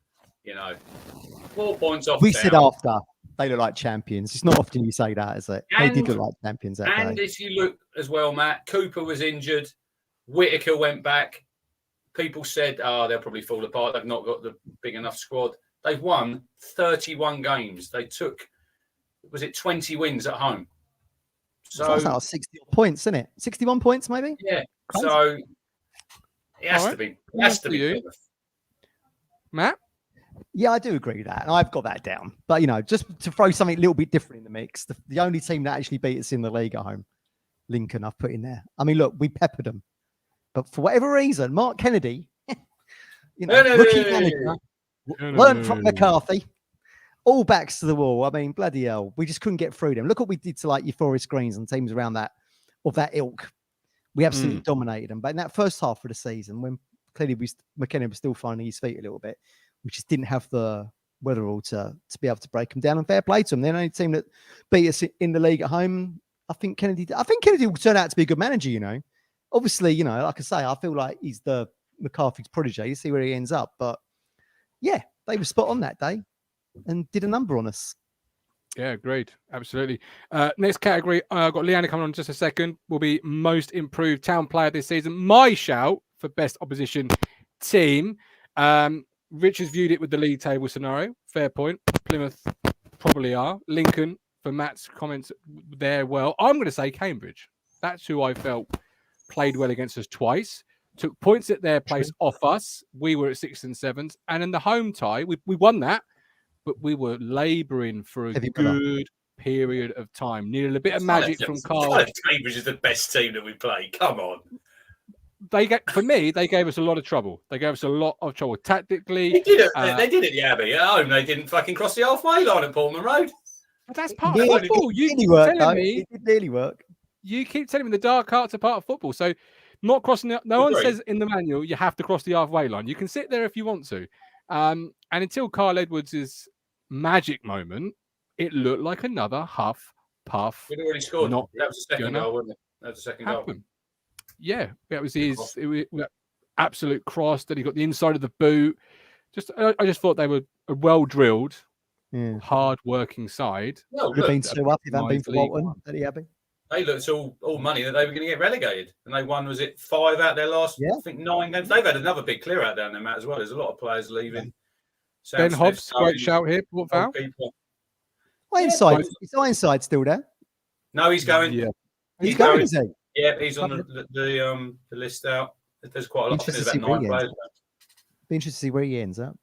4 points off. We said after they look like champions. It's not often you say that, is it? They did look like champions that day. And if you look as well, Matt, Cooper was injured. Whitaker went back. People said, they'll probably fall apart. They've not got the big enough squad. They've won 31 games. They took, 20 wins at home. So that's about 60 points, isn't it? 61 points, maybe? Yeah. Crazy. So it has to be. It has to be Plymouth. Matt? Yeah, I do agree with that. And I've got that down. But, just to throw something a little bit different in the mix, the only team that actually beat us in the league at home, Lincoln, I've put in there. I mean, look, we peppered them. But for whatever reason, Mark Kennedy, rookie manager, learned from McCarthy, all backs to the wall. I mean, bloody hell, we just couldn't get through them. Look what we did to your Forest Greens and teams around that, of that ilk. We absolutely dominated them. But in that first half of the season, when clearly McKenna was still finding his feet a little bit, we just didn't have the wherewithal to be able to break them down, and fair play to them. They're the only team that beat us in the league at home. I think Kennedy will turn out to be a good manager, Obviously, like I say, I feel like he's the McCarthy's protege. You see where he ends up. But yeah, they were spot on that day and did a number on us. Yeah, great. Absolutely. Next category, I've got Leanna coming on in just a second, will be most improved town player this season. My shout for best opposition team. Richard's viewed it with the league table scenario. Fair point. Plymouth probably are. Lincoln, for Matt's comments there, well. I'm going to say Cambridge. That's who I felt played well against us twice. Took points at their place off us. We were at 6 and 7s. And in the home tie, we won that. But we were labouring for a good period of time. Needed a bit of magic from Carl. Cambridge is the best team that we play. Come on. For me, they gave us a lot of trouble. They gave us a lot of trouble tactically. They did at the Abbey at home. They didn't fucking cross the halfway line at Pullman Road. But that's part of football. It did really work. You keep telling me the dark arts are part of football. So not crossing. No one says in the manual you have to cross the halfway line. You can sit there if you want to. And until Carl Edwards' magic moment, it looked like another huff puff. We'd already scored. That was the second goal, wasn't it? That was the second goal. Yeah, that was his absolute cross that he got the inside of the boot. I just thought they were a well-drilled, hard-working side. Would have been 2 up if it hadn't been for Walton at the Abbey. They looked all money that they were going to get relegated, and they won. Was it 5 out their last? I think 9 games. They've had another big clear out down there, Matt, as well. There's a lot of players leaving. Ben Hobbs, great shout here. Port Vale. Ironside, is Ironside still there? No, he's going. Yeah, he's going. Is he? Yeah, he's on the list out. There's quite a lot. There's about 9 players. Be interested to see where he ends up.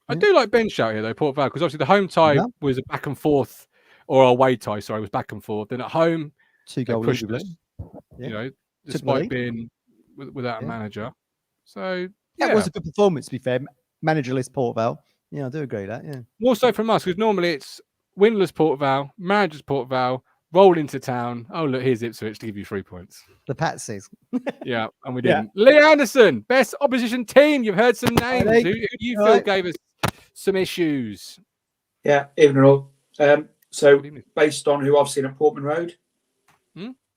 I do like Ben's shout here though, Port Vale, because obviously the home tie was a back and forth, or away tie, sorry, was back and forth. Then at home, 2-goal pushed lead. us, you know, despite being without a manager. So that was a good performance, to be fair. Managerless Port Vale. Yeah, I do agree with that. Yeah. More so from us, because normally it's winless Port Vale, managers Port Vale, roll into town. Oh, look, here's Ipswich to give you 3 points. The Patsies. Yeah, and we didn't. Lee Anderson, best opposition team. You've heard some names. Who do you feel gave us some issues? Yeah, evening all. So based on who I've seen at Portman Road,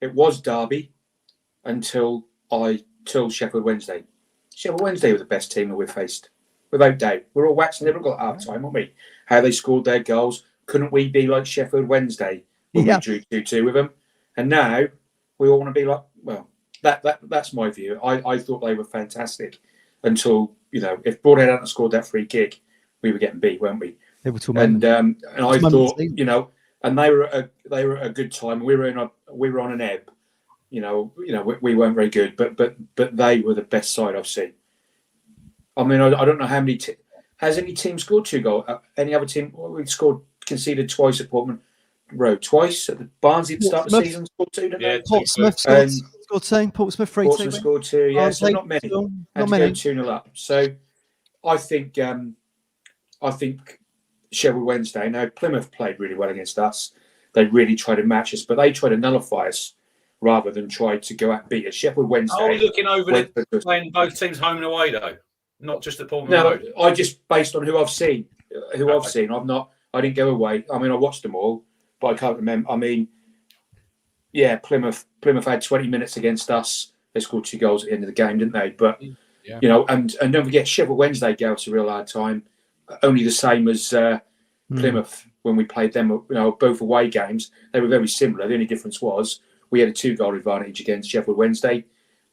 it was Derby until Sheffield Wednesday. Sheffield Wednesday were the best team that we've faced, without doubt. We're all waxing lyrical at half time, aren't we? How they scored their goals. Couldn't we be like Sheffield Wednesday when we drew 2-2 with them? And now we all want to be like, well, that's my view. I thought they were fantastic until, if Broadhead hadn't scored that free kick, we were getting beat, weren't we? They were and I thought, and they were at a good time. We were on an ebb. We weren't very good, but they were the best side I've seen. I mean, I don't know how many. Has any team scored 2 goals? Any other team? We've conceded twice at Portman Road, twice at the Barnsley at the start of the season. Scored 2, didn't they? Portsmouth scored 2. Portsmouth 3-2. Portsmouth scored 2. Yeah, so not many. Not many. 2-0 up. So I think Sheffield Wednesday. Now Plymouth played really well against us. They really tried to match us, but they tried to nullify us rather than try to go out and beat us. Sheffield Wednesday. Are we looking over playing both teams home and away though? Not just at Portman Road. No, I just based on who I've seen. I didn't go away. I mean, I watched them all, but I can't remember. I mean, yeah, Plymouth had 20 minutes against us. They scored 2 goals at the end of the game, didn't they? But and don't forget, Sheffield Wednesday gave us a real hard time. Only the same as Plymouth when we played them. Both away games. They were very similar. The only difference was we had a 2-goal advantage against Sheffield Wednesday.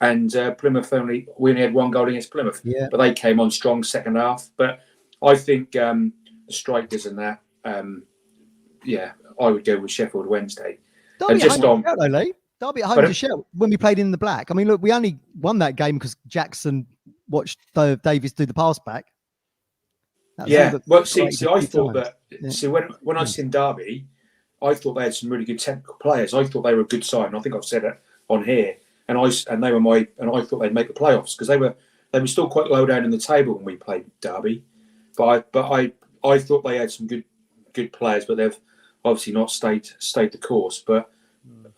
And Plymouth we only had 1 goal against Plymouth, but they came on strong second half. But I think the strikers and that, I would go with Sheffield Wednesday. Derby at home to shout when we played in the black. I mean, look, we only won that game because Jackson watched Davies do the pass back. See, I thought that. See, when I seen Derby, I thought they had some really good technical players. I thought they were a good side. And I think I've said it on here. And I thought they'd make the playoffs because they were still quite low down in the table when we played Derby, but I thought they had some good players, but they've obviously not stayed the course. But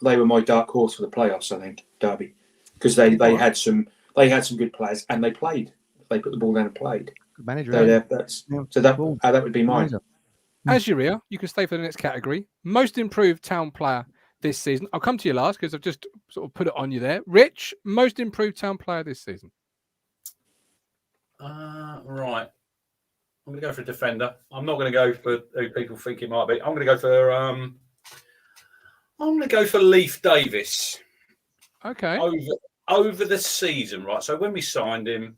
they were my dark horse for the playoffs, I think, Derby, because they had some good players and they played. They put the ball down and played. Good manager. That would be mine. Azuria, you can stay for the next category. Most improved town player this season. I'll come to you last because I've just sort of put it on you there. Rich, most improved town player this season. Right. I'm going to go for a defender. I'm not going to go for who people think it might be. I'm going to go for Leif Davis. Okay. Over the season, right? So when we signed him,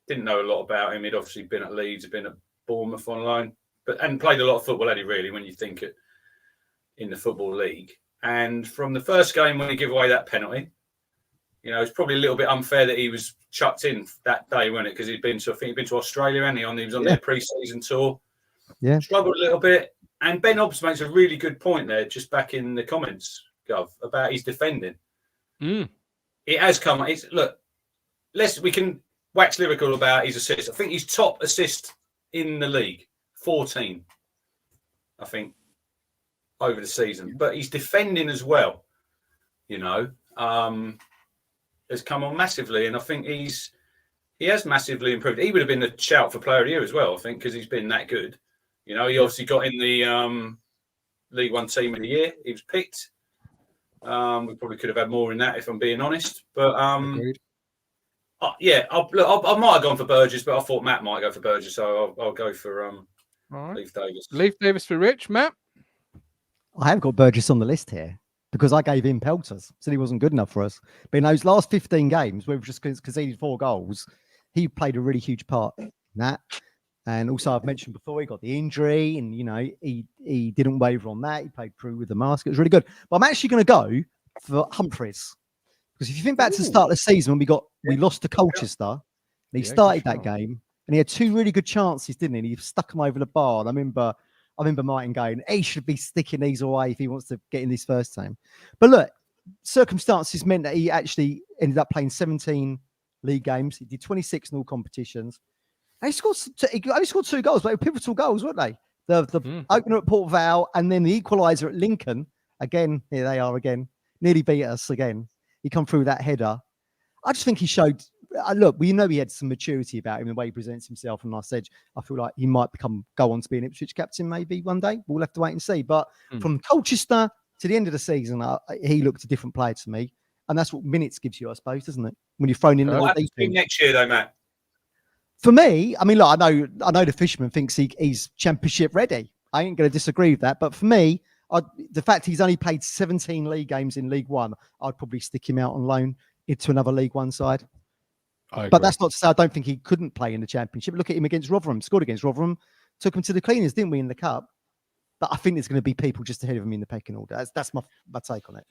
didn't know a lot about him. He'd obviously been at Leeds, been at Bournemouth on loan, and played a lot of football, had he really, when you think it in the Football League. And from the first game when he gave away that penalty, it's probably a little bit unfair that he was chucked in that day, wasn't it? Because he'd been to Australia, and he was on their pre-season tour. Yeah, struggled a little bit. And Ben Hobbs makes a really good point there, just back in the comments, Gov, about his defending. It has come. We can wax lyrical about his assists. I think he's top assist in the league, 14. I think. Over the season, but he's defending as well, has come on massively, and I think he has massively improved. He would have been the shout for player of the year as well, I think, because he's been that good. He obviously got in the League One team of the year. He was picked. We probably could have had more in that, if I'm being honest. But I might have gone for Burgess, but I thought Matt might go for Burgess, so I'll go for Leif Davis. Leif Davis for Rich. Matt? I have got Burgess on the list here. because I gave him pelters. Said he wasn't good enough for us. But in those last 15 games, where we've just conceded 4 goals, he played a really huge part in that. And also, I've mentioned before, he got the injury, and he didn't waver on that. He played through with the mask. It was really good. But I'm actually going to go for Humphreys, because if you think back to the start of the season when we lost to Colchester, and he started that game, and he had 2 really good chances, didn't he? And he stuck them over the bar. And I remember Martin going, he should be sticking these away if he wants to get in this first team. But look, circumstances meant that he actually ended up playing 17 league games. He did 26 in all competitions. And he only scored 2 goals, but they were pivotal goals, weren't they? The opener at Port Vale and then the equaliser at Lincoln. Again, here they are again. Nearly beat us again. He come through that header. I just think he showed... look, we know he had some maturity about him, the way he presents himself. And I said, I feel like he might go on to be an Ipswich captain maybe one day. We'll have to wait and see. But from Colchester to the end of the season, he looked a different player to me. And that's what minutes gives you, I suppose, doesn't it? When you're thrown in What happens to him next year, though, Matt? For me, I mean, look, I know the Fisherman thinks he's championship ready. I ain't going to disagree with that. But for me, the fact he's only played 17 league games in League One, I'd probably stick him out on loan into another League One side. But that's not to say I don't think he couldn't play in the Championship. Look at him against Rotherham. Scored against Rotherham. Took him to the cleaners, didn't we, in the Cup? But I think there's going to be people just ahead of him in the pecking order. That's my take on it.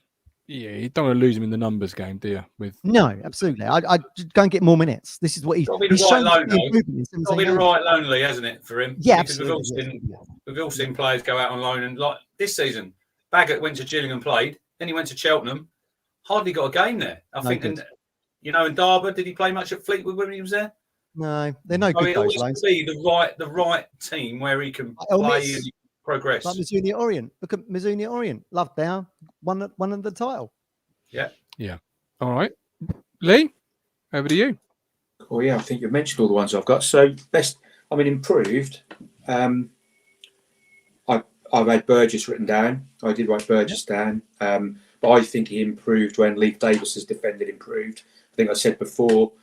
Yeah, you don't want to lose him in the numbers game, do you? No, absolutely. I'd go and get more minutes. This is what he's shown. Got to be the right loan, Lee, hasn't it, for him? Yeah, because absolutely. we've all seen players go out on loan, and like this season, Baggett went to Gillingham, played, then he went to Cheltenham, hardly got a game there. I think, and Darby, did he play much at Fleetwood when he was there? No, they're no good. Those loans. Be the right team where he can play and progress. Like Mizunia Orient. Look at Mizunia Orient. Loved down, won the title. Yeah. All right, Lee, over to you. Oh yeah, I think you've mentioned all the ones I've got. So improved. I've had Burgess written down. I did write Burgess down. But I think he improved when Leif Davis's defended improved. I think I said before,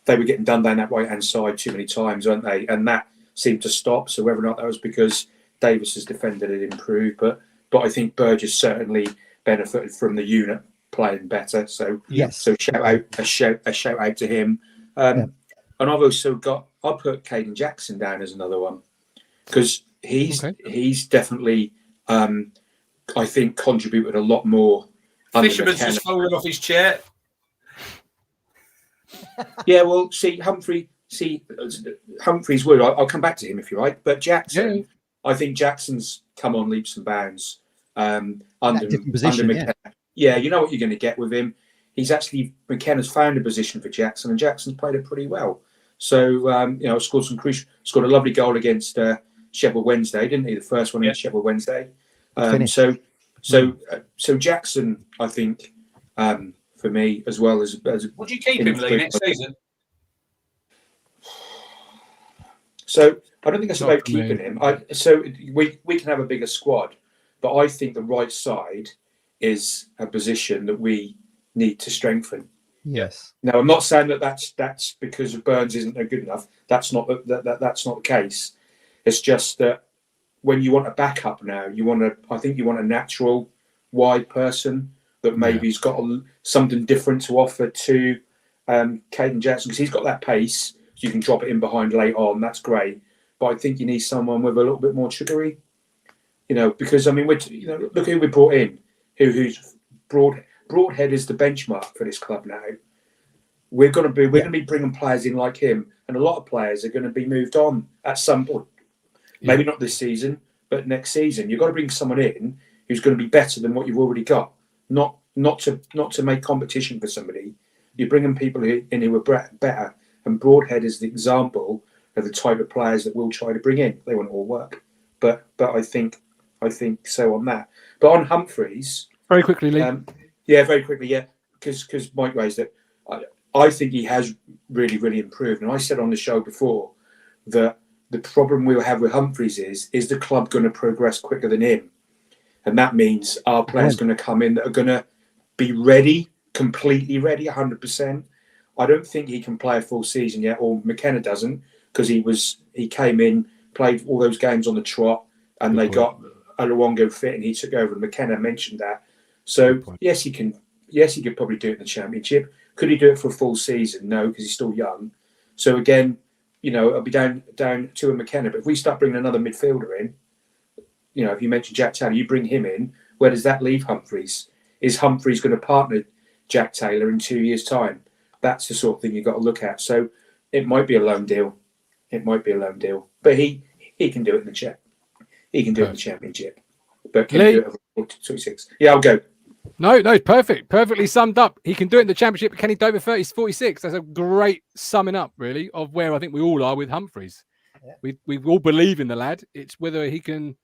they were getting done down that right-hand side too many times, weren't they? And that seemed to stop. So whether or not that was because Davis's defended had improved, but I think Burgess certainly benefited from the unit playing better. So yes. So shout out to him. And I've also I'll put Caden Jackson down as another one, because he's definitely I think contributed a lot more. Fisherman's just falling off his chair. Yeah, well, Humphreys would. I'll come back to him if you like. But Jackson, I think Jackson's come on leaps and bounds under McKenna. Yeah, you know what you're going to get with him. McKenna's found a position for Jackson, and Jackson's played it pretty well. So scored a lovely goal against Sheffield Wednesday, didn't he? The first one against Sheffield Wednesday. So Jackson, I think, for me as well as would you keep him, Lee, next season? So I don't think it's about keeping him. So we can have a bigger squad, but I think the right side is a position that we need to strengthen. Yes. Now I'm not saying that's because Burns isn't good enough. That's not that's not the case. It's just that when you want a backup now, I think you want a natural wide person that maybe's got something different to offer to Caden Jackson, because he's got that pace. So you can drop it in behind late on. That's great. But I think you need someone with a little bit more trickery. Because I mean, look who we brought in. Who's Broadhead is the benchmark for this club now. We're going to be bringing players in like him, and a lot of players are going to be moved on at some point. Maybe not this season, but next season. You've got to bring someone in who's going to be better than what you've already got. Not to make competition for somebody. You're bringing people in who are better, and Broadhead is the example of the type of players that we'll try to bring in. They won't all work, but I think so on that. But on Humphreys, very quickly, Lee. Very quickly, because Mike raised it. I think he has really, really improved. And I said on the show before that the problem we'll have with Humphreys is the club going to progress quicker than him? And that means our players going to come in that are going to be ready, completely ready, 100%. I don't think he can play a full season yet, or McKenna doesn't, because he came in, played all those games on the trot, and they got Oluwongo fit, and he took over. And McKenna mentioned that. So yes, he can. Yes, he could probably do it in the Championship. Could he do it for a full season? No, because he's still young. So again, I'll be down to a McKenna. But if we start bringing another midfielder in, if you mentioned Jack Taylor, you bring him in. Where does that leave Humphreys? Is Humphreys going to partner Jack Taylor in 2 years' time? That's the sort of thing you've got to look at. So it might be a loan deal. But he can do it in the chat. He can do it in the Championship. But can he do it over 26? Yeah, I'll go. No, perfect. Perfectly summed up. He can do it in the Championship, but can he do it over 30, 46? That's a great summing up, really, of where I think we all are with Humphreys. Yeah. We all believe in the lad. It's whether he can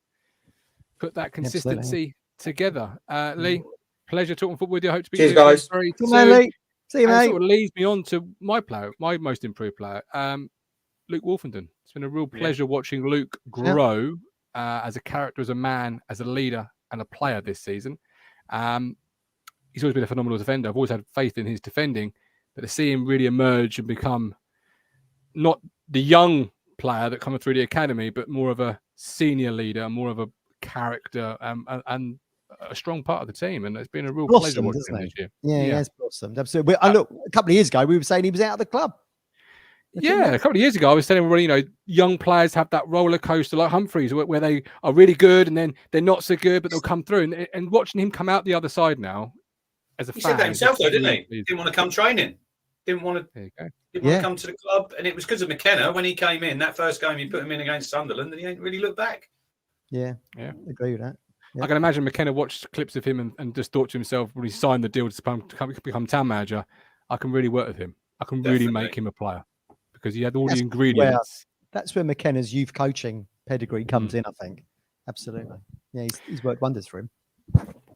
put that consistency together. Lee, pleasure talking football with you. I hope to be Cheers, guys. very soon. Lee. See you, mate. It sort of leads me on to my player, my most improved player, Luke Wolfenden. It's been a real pleasure watching Luke grow as a character, as a man, as a leader, and a player this season. He's always been a phenomenal defender. I've always had faith in his defending, but to see him really emerge and become not the young player that comes through the academy, but more of a senior leader, more of a character, and a strong part of the team. And it's been a real pleasure watching him this year. Yeah, he has blossomed. Absolutely. Look, a couple of years ago, we were saying he was out of the club. Yeah, a couple of years ago, I was telling everybody, young players have that roller coaster like Humphreys, where they are really good and then they're not so good, but they'll come through. And watching him come out the other side now, as a fan, said that himself, though, didn't he? Didn't want to come training. Didn't want to come to the club, and it was because of McKenna when he came in. That first game, he put him in against Sunderland, and he ain't really looked back. Yeah, agree with that. Yeah. I can imagine McKenna watched clips of him and just thought to himself when he signed the deal to become town manager, I can really work with him. I can really make him a player. Because he had all the ingredients. That's where McKenna's youth coaching pedigree comes in, I think. Absolutely. Yeah, he's worked wonders for him.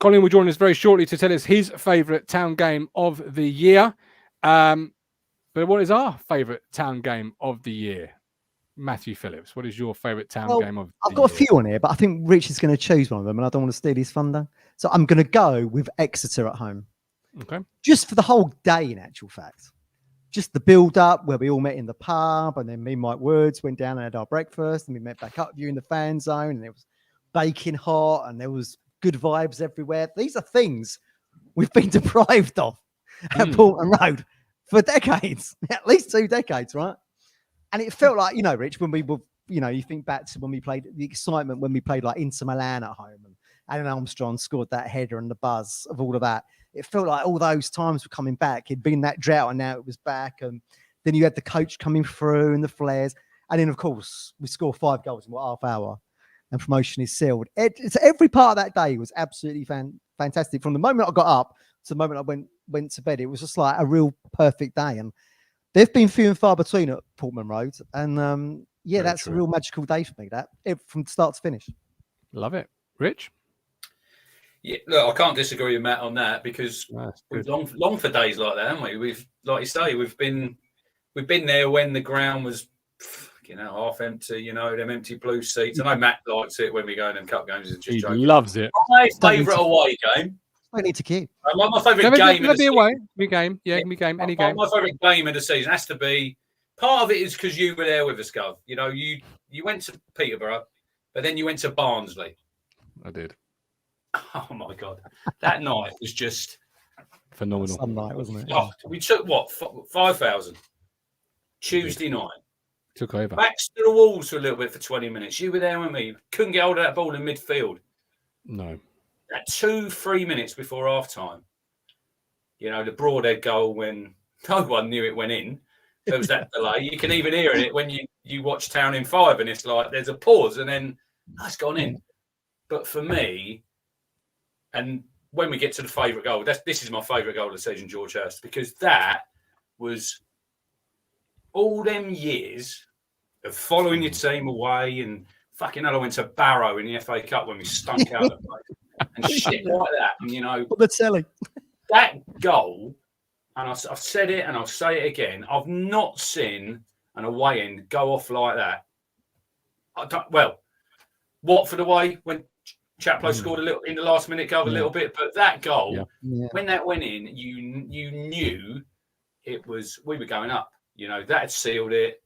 Colin will join us very shortly to tell us his favourite town game of the year. But what is our favourite town game of the year? Matthew Phillips, what is your favourite town game of the year? I've got a few on here, but I think Rich is going to choose one of them, and I don't want to steal his thunder. So I'm going to go with Exeter at home. Okay. Just for the whole day, in actual fact. Just the build-up where we all met in the pub, and then me and Mike Woods went down and had our breakfast, and we met back up with you in the fan zone, and it was baking hot, and there was good vibes everywhere. These are things we've been deprived of at Portman Road for decades, at least 2 decades, right? And it felt like, Rich, when we were, you think back to when we played, the excitement when we played like Inter Milan at home, and Alan Armstrong scored that header and the buzz of all of that. It felt like all those times were coming back. It'd been that drought, and now it was back. And then you had the coach coming through and the flares. And then, of course, we scored 5 goals in half hour, and promotion is sealed. Every part of that day was absolutely fantastic. From the moment I got up to the moment I went to bed, it was just like a real perfect day. And they've been few and far between at Portman Road. And that's a real magical day for me. That from start to finish. Love it, Rich. Yeah, look, I can't disagree with Matt on that because we've long for days like that, haven't we? We've, like you say, we've been there when the ground was, half empty. Them empty blue seats. I know Matt likes it when we go in them cup games. He loves it. My favourite away game. I need to keep. My favourite game. Be away. Me game. Yeah, me game. Any game. My favourite game of the season has to be. Part of it is because you were there with us, Gov. You went to Peterborough, but then you went to Barnsley. I did. Oh my God, that night was just phenomenal. Some night, wasn't it? Oh, we took 5,000 Tuesday night. Took over. Backs to the walls for a little bit for 20 minutes. You were there with me. Couldn't get hold of that ball in midfield. No. At 2-3 minutes before half time. The Broadhead goal when no one knew it went in. There was that delay. You can even hear it when you watch Town in 5, and it's like there's a pause, and then it's gone in. But for me. And when we get to the favourite goal, this is my favourite goal of the season, George Hurst, because that was all them years of following your team away, and fucking hell, I went to Barrow in the FA Cup when we stunk out the place and shit like that. And the telly. That goal, and I've said it and I'll say it again, I've not seen an away end go off like that. Watford away when Chaplow scored a little in the last minute goal, a little bit, but that goal, when that went in, you knew it was we were going up. That had sealed it,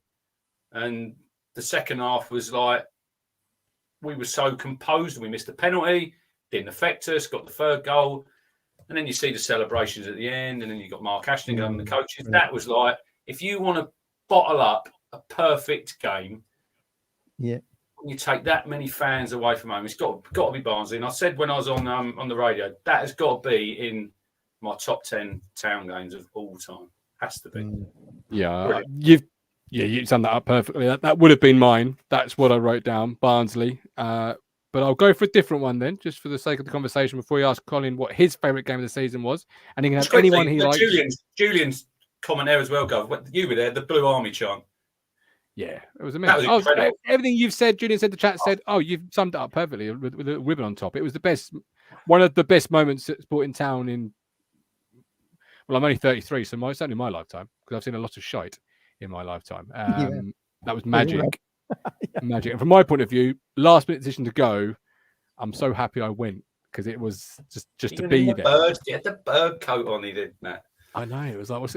and the second half was like we were so composed, and we missed the penalty, didn't affect us, got the third goal, And then you see the celebrations at the end, and then you got Mark Ashton going, the coaches. That was like, if you want to bottle up a perfect game, yeah, you take that many fans away from home. It's got to be Barnsley. And I said when I was on the radio, that has got to be in my top 10 town games of all time. Has to be. Yeah, you've summed that up perfectly. That would have been mine. That's what I wrote down, Barnsley. But I'll go for a different one then, just for the sake of the conversation, before you ask Colin what his favourite game of the season was. And he can have anyone he likes. Julian's comment there as well, Gov. You were there, the Blue Army chant. Yeah, it was amazing. Everything you've said, Julian said, the chat said, you've summed it up perfectly with a ribbon on top. It was the best, one of the best moments at Sporting Town in, well, I'm only 33, so it's only my lifetime, because I've seen a lot of shite in my lifetime. That was magic. Magic. And from my point of view, last minute decision to go, I'm so happy I went, because it was just to be there. He had the bird coat on, he did, Matt. I know. It was like, it was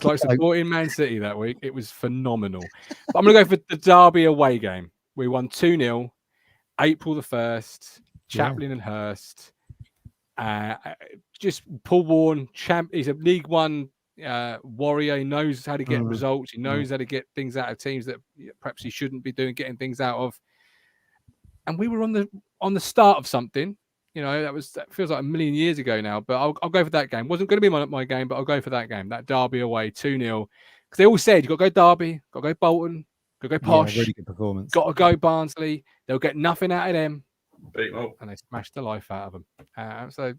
like supporting Man City that week. It was phenomenal. But I'm going to go for the Derby away game. We won 2-0, April the 1st, Chaplin and Hurst. Just Paul Warren, he's a League One warrior. He knows how to get results. He knows how to get things out of teams that perhaps he shouldn't be getting things out of. And we were on the start of something. You know, that feels like a million years ago now. But I'll go for that game. Wasn't going to be my game, but I'll go for that game. That Derby away 2-0. Because they all said you got to go Derby, got to go Bolton, got to go Posh. Really good performance. Got to go Barnsley. They'll get nothing out of them. And they smashed the life out of them. So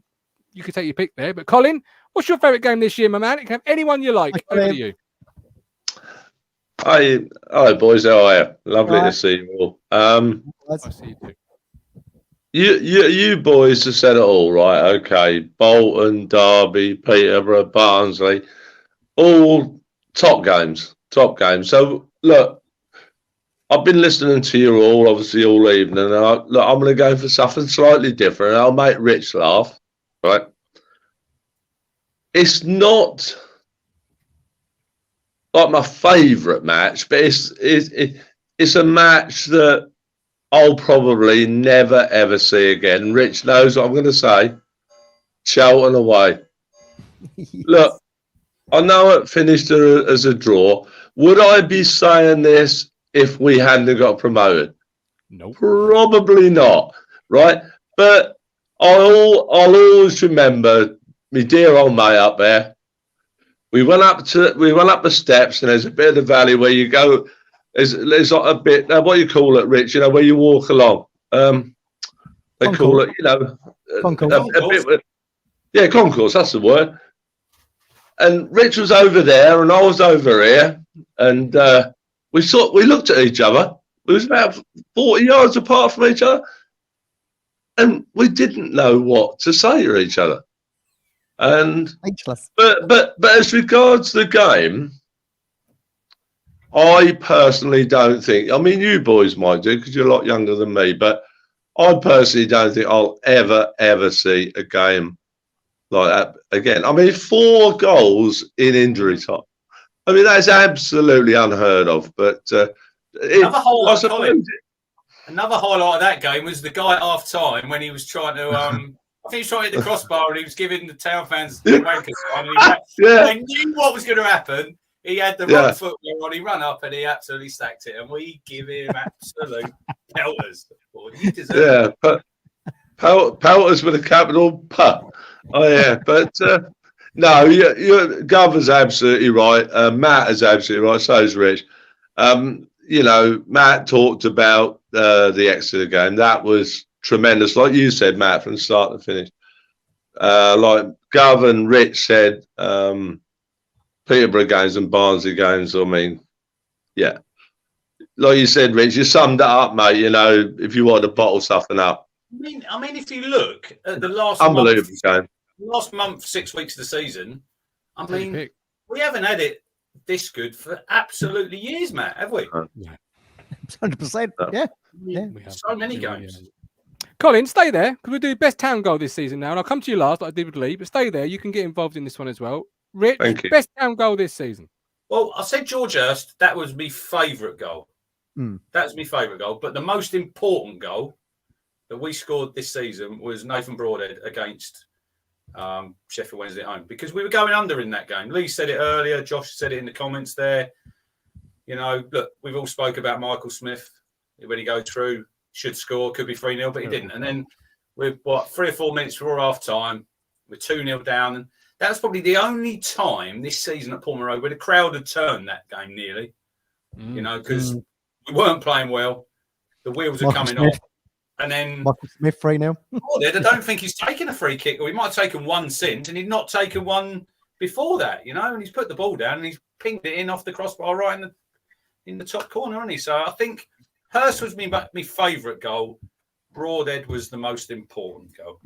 you could take your pick there. But Colin, what's your favourite game this year, my man? It can have anyone you like. Over to you. Hi, boys. How are you? Lovely to see you all. I see you too. You boys have said it all, right? Okay, Bolton, Derby, Peterborough, Barnsley, all top games. So look, I've been listening to you all, obviously, all evening. And I'm going to go for something slightly different. I'll make Rich laugh, right? It's not like my favourite match, but it's a match that I'll probably never, ever see again. Rich knows what I'm going to say. Charlton away. Yes. Look, I know it finished as a draw. Would I be saying this if we hadn't got promoted? No. Probably not, right? But I'll always remember my dear old mate up there. We went up the steps, and there's a bit of the valley where you go. There's like a bit, what do you call it, Rich? You know, where you walk along. They call it, concourse. A bit concourse, that's the word. And Rich was over there and I was over here, and we looked at each other. We was about 40 yards apart from each other, and we didn't know what to say to each other. And but as regards the game, I personally don't think, I mean, you boys might do because you're a lot younger than me, but I personally don't think I'll ever see a game like that again. I mean, 4 goals in injury time. I mean, that's absolutely unheard of. But another highlight of that game was the guy at half time when he was trying to, I think he was trying to hit the crossbar and he was giving the town fans the wanker sign. They knew what was going to happen. He had the wrong footwear on. He ran up and he absolutely stacked it. And we give him absolute pelters. He deserves it. Pelters with a capital P. Oh, yeah. But no, Gov is absolutely right. Matt is absolutely right. So is Rich. Matt talked about the Exeter game. That was tremendous. Like you said, Matt, from start to finish. Like Gov and Rich said, Peterborough games and Barnsley games, I mean, yeah. Like you said, Rich, you summed it up, mate, if you wanted to bottle something up. I mean, if you look at the last month, 6 weeks of the season, I mean, we haven't had it this good for absolutely years, Matt, have we? 100%, yeah. So many games. Colin, stay there, because we'll do best town goal this season now, and I'll come to you last, like I did with Lee, but stay there. You can get involved in this one as well. Rich, best town goal this season? Well, I said George Hurst. That was my favourite goal. That's my favourite goal. But the most important goal that we scored this season was Nathan Broadhead against Sheffield Wednesday at home, because we were going under in that game. Lee said it earlier. Josh said it in the comments there. You know, look, we've all spoke about Michael Smith. When he goes through, should score, could be 3-0, but he didn't. And then with 3 or 4 minutes before half time, we're 2-0 down. And that was probably the only time this season at Palmer Road where the crowd had turned that game nearly. You know, because we weren't playing well. The wheels are coming off. And then Michael Smith 3-0. I don't think he's taken a free kick, or he might have taken one since, and he'd not taken one before that, you know, and he's put the ball down and he's pinged it in off the crossbar right in the top corner, hasn't he? So I think Hurst was my favourite goal. Broadhead was the most important goal.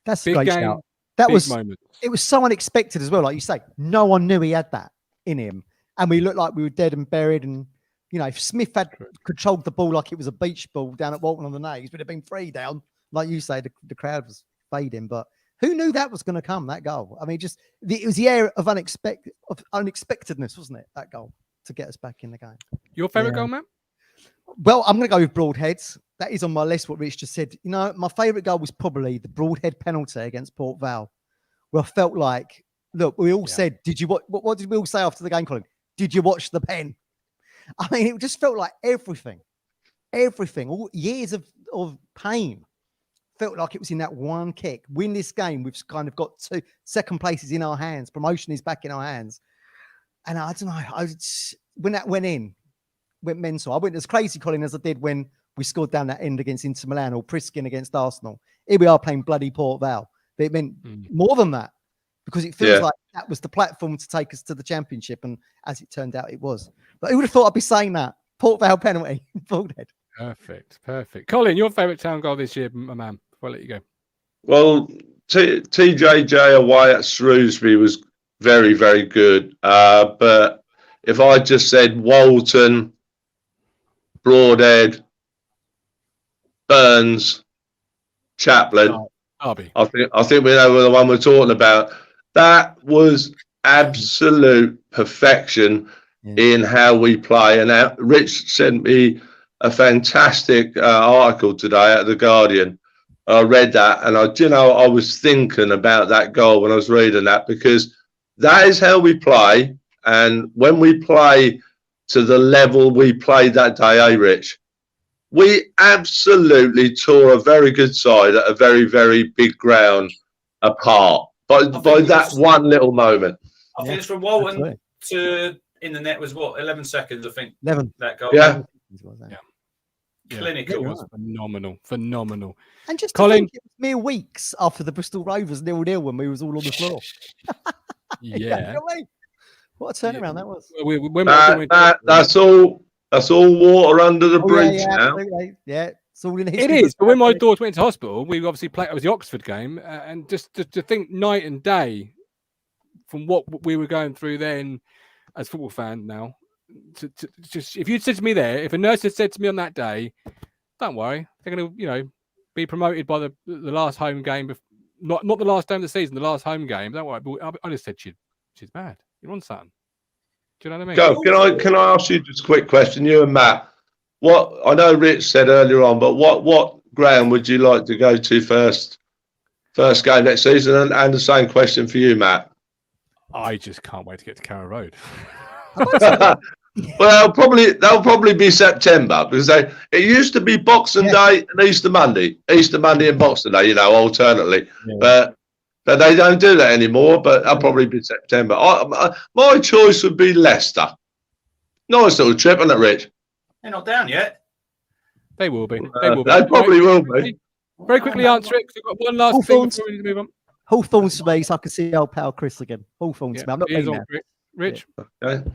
That's a great shout. That was moment. It was so unexpected as well. Like you say, no one knew he had that in him. And we looked like we were dead and buried. And, you know, if Smith had controlled the ball like it was a beach ball down at Walton on the Nags, would have been 3 down. Like you say, the crowd was fading. But who knew that was going to come, that goal? I mean, it was the air of unexpectedness, wasn't it, that goal, to get us back in the game. Your favourite goal, man? Well, I'm going to go with Broadhead's. That is on my list, what Rich just said. You know, my favourite goal was probably the Broadhead penalty against Port Vale, where I felt like, look, we all said, did you what did we all say after the game, Colin? Did you watch the pen? I mean, it just felt like everything, all years of pain felt like it was in that one kick. Win this game, we've kind of got 2 second places in our hands. Promotion is back in our hands. And I don't know, when that went in, went mental. I went as crazy, Colin, as I did when we scored down that end against Inter Milan or Priskin against Arsenal. Here we are playing bloody Port Vale. But it meant more than that, because it feels like that was the platform to take us to the Championship. And as it turned out, it was. But who would have thought I'd be saying that? Port Vale penalty, Broadhead. Perfect. Colin, your favourite town goal this year, my man, before I let you go. Well, TJJ away at Shrewsbury was very, very good. But if I just said Walton, Broadhead, Burns, Chaplin, I think we know the one we're talking about. That was absolute perfection in how we play. And Rich sent me a fantastic article today at The Guardian. I read that, and I was thinking about that goal when I was reading that, because that is how we play. And when we play to the level we played that day, Rich, we absolutely tore a very good side at a very, very big ground apart by that one little moment. I think it's from Walton to in the net was 11 seconds, I think. 11. That goal. Yeah. Clinical. It was phenomenal. And just Colin, it was mere weeks after the Bristol Rovers 0-0 when we was all on the floor. What a turnaround that was. That's all water under the bridge now. Yeah, it's all in history. It is, but when my daughter went to hospital, we obviously played. It was the Oxford game, and just to think night and day from what we were going through then, as football fans now. Just if you'd said to me there, if a nurse had said to me on that day, "Don't worry, they're going to, be promoted by the last home game, not the last game of the season, the last home game. Don't worry." But I just said she's bad. You're on something. Do you know what I mean? Go. Can I ask you just a quick question, you and Matt? What I know Rich said earlier on, but what ground would you like to go to first game next season? And the same question for you, Matt. I just can't wait to get to Carrow Road. Well, they'll probably be September, because it used to be Boxing Day and Easter Monday and Boxing Day, alternately. Yeah. But they don't do that anymore. But I'll probably be September. My choice would be Leicester. Nice little trip, isn't it, Rich? They're not down yet. They will be. They probably will be. Very quickly answer it, because we've got one last thing before we need to move on. Hawthorns for me, so I can see old pal Chris again. Hawthorns for me. I'm not being there. Rich. Okay.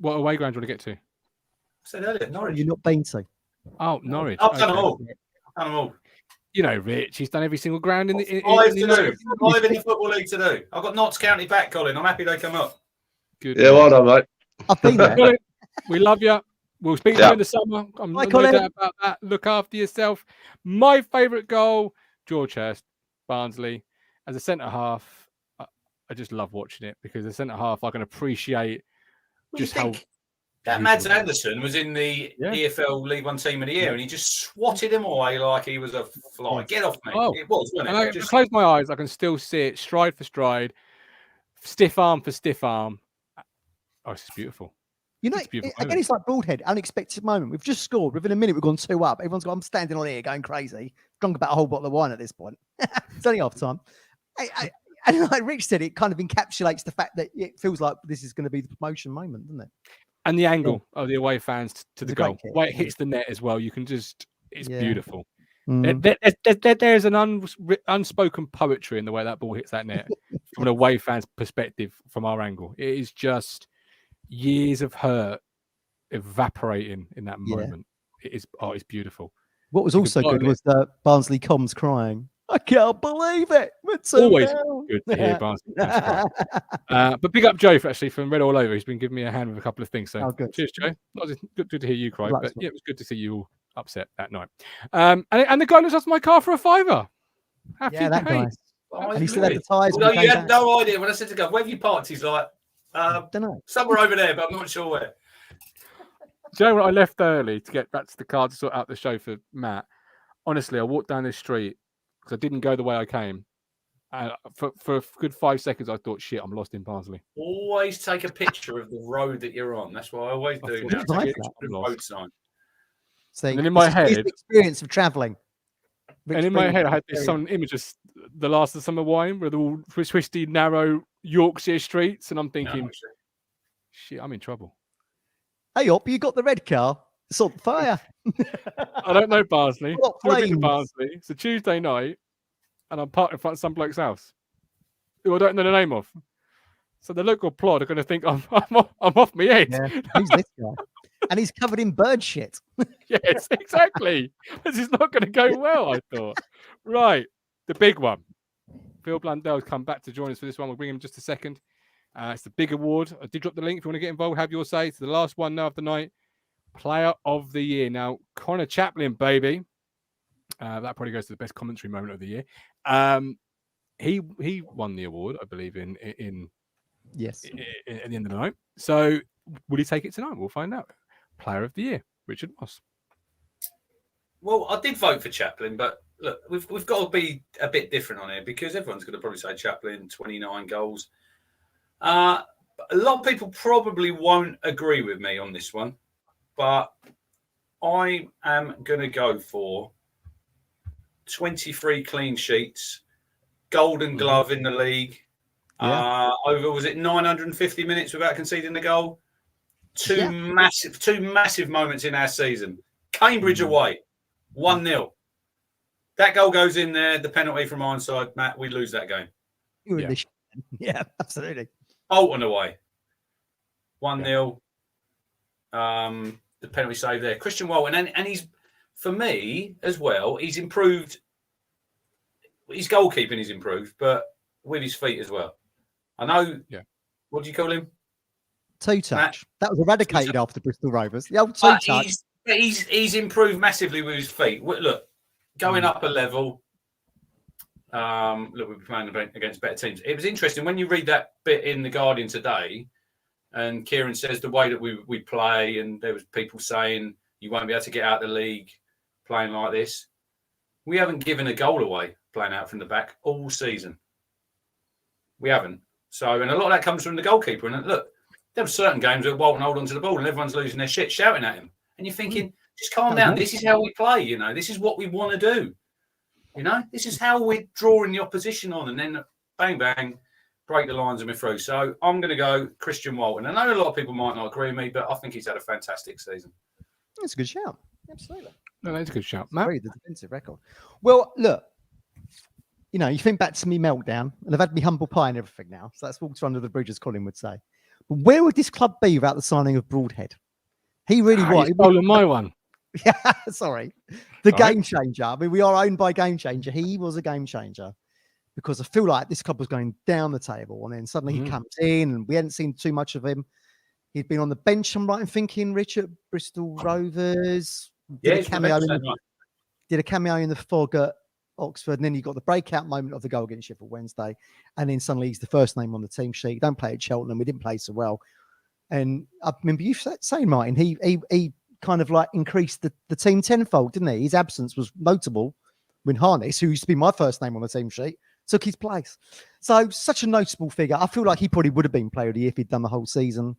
What away ground do you want to get to? I said earlier, Norwich. You're not been to. Oh, Norwich. I've done them all. Rich, he's done every single ground in the... Five in the Football League to do. I've got Notts County back, Colin. I'm happy they come up. Good. Yeah, well done, mate. I've been there. Colin, we love you. We'll speak to you in the summer. I'm no doubt about that. Look after yourself. My favourite goal, George Hurst, Barnsley. As a centre-half, I just love watching it, because as a centre-half, I can appreciate just how That Mads Anderson was in the Yeah. EFL League One Team of the Year, and he just swatted him away like he was a fly. Get off me! Oh. It was, wasn't And it? I can close my eyes. I can still see it stride for stride, stiff arm for stiff arm. Oh, it's beautiful. You know, It's a beautiful again, moment. it's like Broadhead, unexpected moment. We've just scored. Within a minute, we've gone 2 up. Everyone's gone, I'm standing on here going crazy. Drunk about a whole bottle of wine at this point. It's only half time. And like Rich said, it kind of encapsulates the fact that it feels like this is going to be the promotion moment, doesn't it? And the angle of the away fans to the a great goal, kick. the way it hits the net as well. You can just, it's Yeah. beautiful. Mm. There's an unspoken poetry in the way that ball hits that net from an away fan's perspective, from our angle. It is just years of hurt evaporating in that Yeah. moment. It's beautiful. What was You also could good bottle was Barnsley comms crying, I can't believe it. We're 2 Always down. good to hear Barnsley fans cry. But big up Joe from Red All Over. He's been giving me a hand with a couple of things. So Oh, good. cheers, Joe. Not just good to hear you cry, Relax, but man. yeah, it was good to see you all upset that night. And the guy looks after my car for a £5. Happy Yeah, that guy. days. And he still had the tyres. Although you had no idea when I said to go, where have you parked? He's like, Don't know. somewhere over there, but I'm not sure where. Do you know what? I left early to get back to the car to sort out the show for Matt. Honestly, I walked down this street because I didn't go the way I came. For a good 5 seconds, I thought, shit, I'm lost in Barnsley. Always take a picture of the road that you're on. That's what I always do now. thought, Take a shit, picture of I'm the lost. road sign. See, And in my this is his head- experience of travelling. And in my head, I had this some image of the last of summer wine with all twisty, narrow Yorkshire streets. And I'm thinking, shit, I'm in trouble. Hey, up, you got the red car. It's on fire. I don't know Barnsley. What I've been to flames? Barnsley. It's a Tuesday night, and I'm parked in front of some bloke's house who I don't know the name of. So the local plod are going to think I'm off my head. Yeah, who's this guy? And he's covered in bird shit. Yes, exactly. This is not going to go well, I thought. Right, the big one. Phil Blundell's come back to join us for this one. We'll bring him in just a second. It's the big award. I did drop the link if you want to get involved. Have your say. It's the last one now of the night. Player of the year. Now, Connor Chaplin, baby. That probably goes to the best commentary moment of the year. He won the award, I believe, Yes. at the end of the night. So will he take it tonight? We'll find out. Player of the year, Richard Moss. Well, I did vote for Chaplin, but look, we've got to be a bit different on here because everyone's going to probably say Chaplin, 29 goals. A lot of people probably won't agree with me on this one, but I am going to go for 23 clean sheets, Golden Glove in the league, over, was it 950 minutes without conceding the goal? Two massive moments in our season. Cambridge away, 1-0. That goal goes in there. The penalty from Ironside, Matt, we lose that game. You're in the yeah, absolutely. Bolton away, 1-0. The penalty save there. Christian Walton, and he's, for me as well, he's improved. His goalkeeping is improved, but with his feet as well. I know. Yeah. What do you call him? Two touch. That was eradicated after Bristol Rovers. The old two touch. He's improved massively with his feet. Look, going up a level. Look, we're playing against better teams. It was interesting when you read that bit in The Guardian today, and Kieran says the way that we play, and there was people saying you won't be able to get out of the league playing like this. We haven't given a goal away playing out from the back all season. We haven't. So, and a lot of that comes from the goalkeeper. And look, there were certain games where Walton hold on to the ball and everyone's losing their shit, shouting at him. And you're thinking, just calm down. This is how we play, you know. This is what we want to do. You know, this is how we're drawing the opposition on. And then bang, bang, break the lines and we're through. So I'm going to go Christian Walton. I know a lot of people might not agree with me, but I think he's had a fantastic season. That's a good shout. Absolutely. No, that's a good shout, Matt. The defensive record. Well, look, you know, you think back to me meltdown, and I've had me humble pie and everything now. So that's water under the bridge, as Colin would say. But where would this club be without the signing of Broadhead? He really was. He's stolen my one. Yeah, sorry. Game changer. I mean, we are owned by Game Changer. He was a game changer because I feel like this club was going down the table, and then suddenly he comes in, and we hadn't seen too much of him. He'd been on the bench, I'm right in thinking, Richard, Bristol Rovers. Did a cameo in the fog at Oxford, and then you got the breakout moment of the goal against Sheffield Wednesday, and then suddenly he's the first name on the team sheet. Don't play at Cheltenham. We didn't play so well. And I remember you saying, Martin, he kind of like increased the team tenfold, didn't he? His absence was notable when Harness, who used to be my first name on the team sheet, took his place. So such a notable figure. I feel like he probably would have been player of the year if he'd done the whole season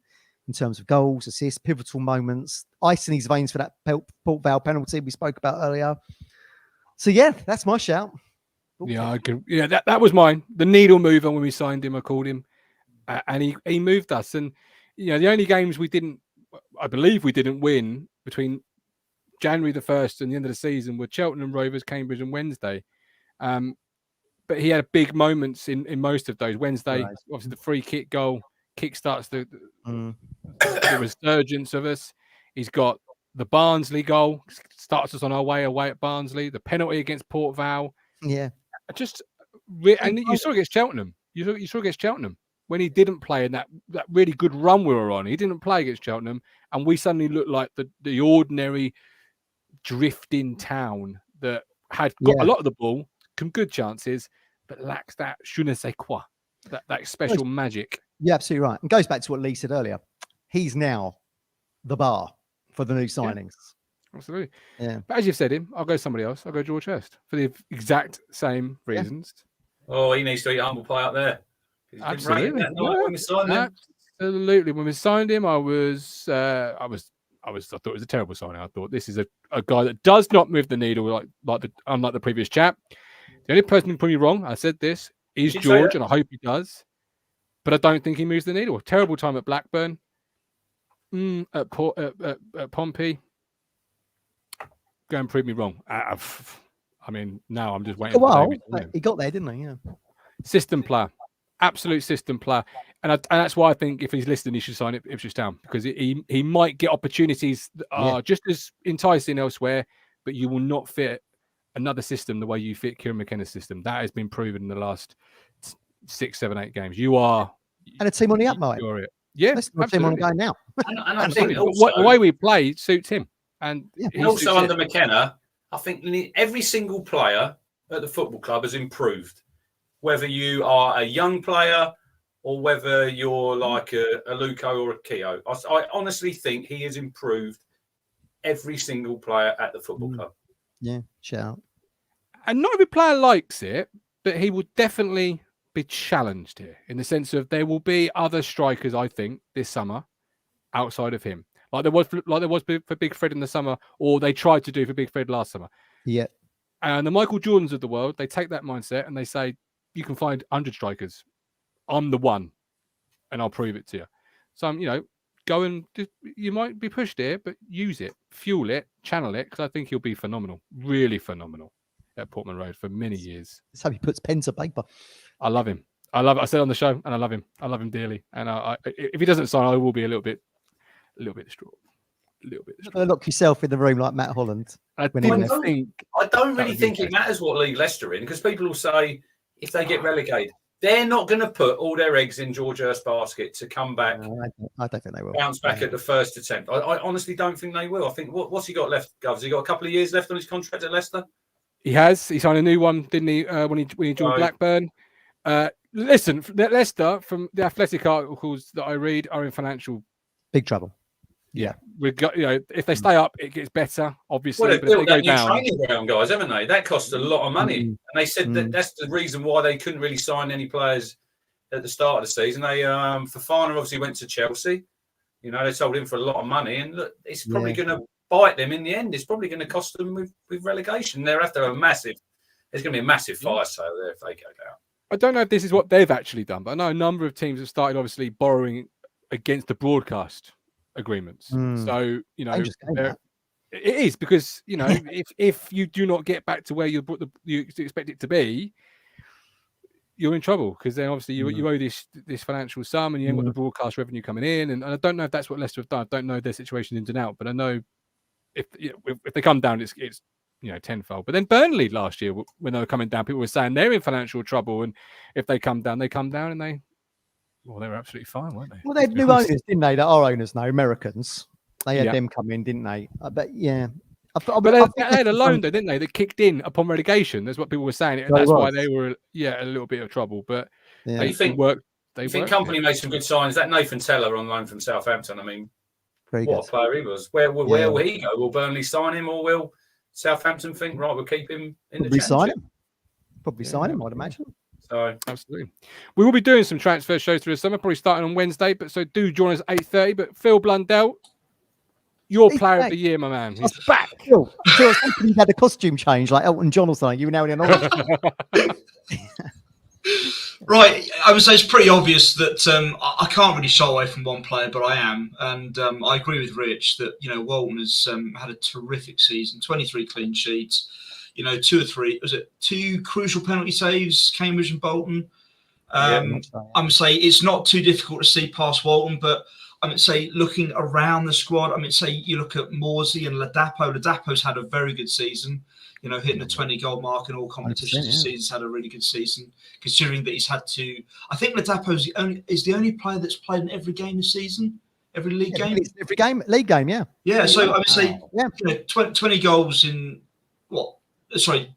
in terms of goals, assists, pivotal moments, ice in his veins for that Port Vale penalty we spoke about earlier. So yeah, that's my shout. Yeah, I can. Yeah, that was mine. The needle mover when we signed him, I called him, and he moved us. And the only games I believe we didn't win between January the 1st and the end of the season were Cheltenham, Rovers, Cambridge, and Wednesday. But he had big moments in most of those. Wednesday, right. Obviously the free kick goal kickstarts the resurgence of us. He's got the Barnsley goal, starts us on our way away at Barnsley. The penalty against Port Vale. Yeah. And you saw against Cheltenham. You saw against Cheltenham when he didn't play in that really good run we were on. He didn't play against Cheltenham, and we suddenly looked like the ordinary drifting town that had got a lot of the ball, some good chances, but lacks that je ne sais quoi, that special magic. You're absolutely right. And goes back to what Lee said earlier. He's now the bar for the new signings. Yeah, absolutely. Yeah. But as you've said him, I'll go somebody else. I'll go George Hurst for the exact same reasons. Yeah. Oh, he needs to eat humble pie up there. Absolutely. When we signed him. Absolutely. When we signed him, I thought it was a terrible signing. I thought this is a guy that does not move the needle unlike the previous chap. The only person who put me wrong, I said this, is George, and I hope he does. But I don't think he moves the needle. Terrible time at Blackburn, at Pompey. Go and prove me wrong. I mean, now I'm just waiting. Well, he got there, didn't he? Yeah. System player, absolute system player, and that's why I think if he's listening, he should sign Ipswich Town, because he might get opportunities that are just as enticing elsewhere, but you will not fit another system the way you fit Kieran McKenna's system. That has been proven in the last 6, 7, 8 games. You are and a team on the up, mate. Yeah, let's team on the go now. And I think also, the way we play suits him. And also under McKenna, I think every single player at the football club has improved. Whether you are a young player or whether you're like a Luco or a Keogh, I honestly think he has improved every single player at the football club. Yeah, shout. And not every player likes it, but he will definitely be challenged here in the sense of there will be other strikers, I think, this summer outside of him. Like there was for Big Fred in the summer, or they tried to do for Big Fred last summer. Yeah. And the Michael Jordans of the world, they take that mindset and they say, you can find 100 strikers. I'm the one, and I'll prove it to you. So, go and you might be pushed here, but use it, fuel it, channel it, because I think he'll be phenomenal, really phenomenal at Portman Road for many years. That's how he puts pen to paper. I love him. I said on the show, and I love him. I love him dearly. And if he doesn't sign, I will be a little bit distraught. Lock yourself in the room like Matt Holland. I don't really think it matters what league Leicester in, because people will say if they get relegated, they're not going to put all their eggs in George Hurst's basket to come back. I don't think they will. Bounce back at the first attempt. I honestly don't think they will. I think what's he got left, Govs? He got a couple of years left on his contract at Leicester. He has. He signed a new one, didn't he? When he joined Blackburn. Listen, Leicester, from the Athletic articles that I read, are in financial big trouble. Yeah, we've got, if they stay up, it gets better, obviously. Well, but if they go down, training ground, guys, haven't they? That costs a lot of money, and they said that's the reason why they couldn't really sign any players at the start of the season. They Fofana obviously went to Chelsea. They sold him for a lot of money, and look, it's probably going to bite them in the end. It's probably going to cost them with relegation. They'll have to have there's going to be a massive fire sale there if they go down. I don't know if this is what they've actually done, but I know a number of teams have started obviously borrowing against the broadcast agreements. So, it is because, if you do not get back to where you expect it to be, you're in trouble, because then obviously you owe this financial sum and you ain't got the broadcast revenue coming in. And I don't know if that's what Leicester have done. I don't know their situation ins and out, but I know if they come down, it's tenfold. But then Burnley last year, when they were coming down, people were saying they're in financial trouble, and if they come down, and they were absolutely fine, weren't they? Well, they had new owners, didn't they? That are owners now, Americans. They had them come in, didn't they? But yeah. But they had a loan, though, didn't they? That kicked in upon relegation. That's what people were saying. That's why they were, a little bit of trouble. But they worked They I think work, Company made some good signs. That Nathan Teller on loan from Southampton. I mean, Very what good. a player he was. Where will he go? Will Burnley sign him, or will Southampton think, right, we'll keep him in Probably the sign Championship? him. Probably sign him, I'd imagine. So Absolutely. We will be doing some transfer shows through the summer, probably starting on Wednesday. But so do join us at 8:30. But Phil Blundell, your He's player back. of the year, my man. He's back. Phil, he's had a costume change like Elton John or something. You were now in an orange. Right, I would say it's pretty obvious that I can't really shy away from one player, but I am, and I agree with Rich that Walton has had a terrific season, 23 clean sheets, 2 crucial penalty saves, Cambridge and Bolton. I'm gonna say it's not too difficult to see past Walton, but I'm gonna say looking around the squad, I'm gonna say you look at Morsey and Ladapo. Ladapo's had a very good season. Hitting the 20-goal mark in all competitions this season. He's had a really good season, considering that he's had to. I think Ladapo is the only player that's played in every game this season, every league game. Every game, league game, yeah. Yeah, so I would say 20 goals in 20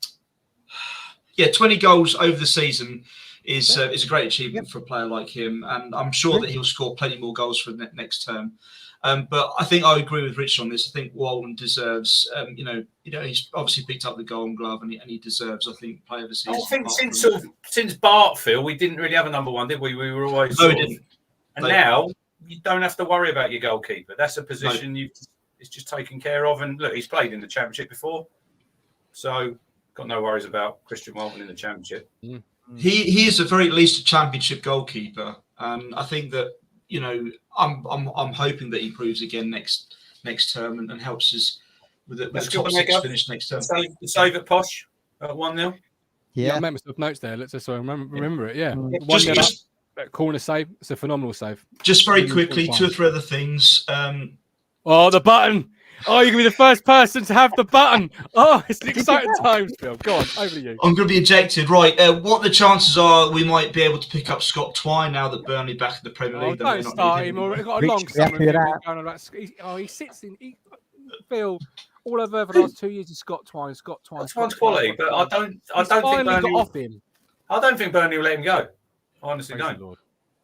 goals over the season is a great achievement for a player like him, and I'm sure that he'll score plenty more goals for the next term. But I think I agree with Rich on this. I think Walton deserves, he's obviously picked up the Golden Glove, and he deserves, I think, player of the season. I think since Bart, Phil, we didn't really have a number one, did we? We were always we didn't. And now you don't have to worry about your goalkeeper. That's a position it's just taken care of. And look, he's played in the Championship before, so got no worries about Christian Walton in the Championship. Mm. He is at very least a Championship goalkeeper, and I think that. I'm hoping that he improves again next term and helps us with the top 6 finish next term. Save at Posh at 1-0. Yeah, I remember some notes there. Let's just remember it. Yeah, Just corner save. It's a phenomenal save. Just very quickly, 2 or 3 other things. The button. Oh, you're going to be the first person to have the button. Oh, it's an exciting times, Phil. Go on, over to you. I'm going to be ejected. Right. What the chances are we might be able to pick up Scott Twine now that Burnley back in the Premier League? Don't start him. We've got a long summer. He sits in. Phil, all I've heard for the last 2 years is Scott Twine. Twine's quality, but I don't think Burnley got off him. I don't think Burnley will let him go. I honestly don't.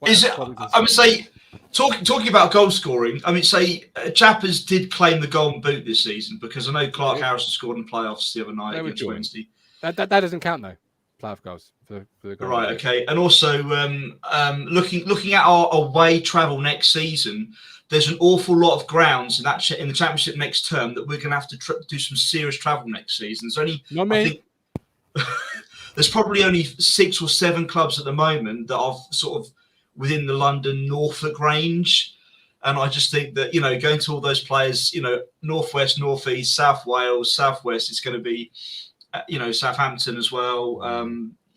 Is it? I would say, talking about goal scoring. I mean, say Chappers did claim the Golden Boot this season because I know Clark Harrison scored in playoffs the other night against Wednesday. That doesn't count though. Playoff goals for the goal. Right. Okay. And also, looking at our away travel next season, there's an awful lot of grounds in the Championship next term that we're going to have to do some serious travel next season. There's only I think there's probably only 6 or 7 clubs at the moment that are sort of within the London Norfolk range, and I just think that going to all those players, Northwest, Northeast, South Wales, Southwest, it's going to be, Southampton as well.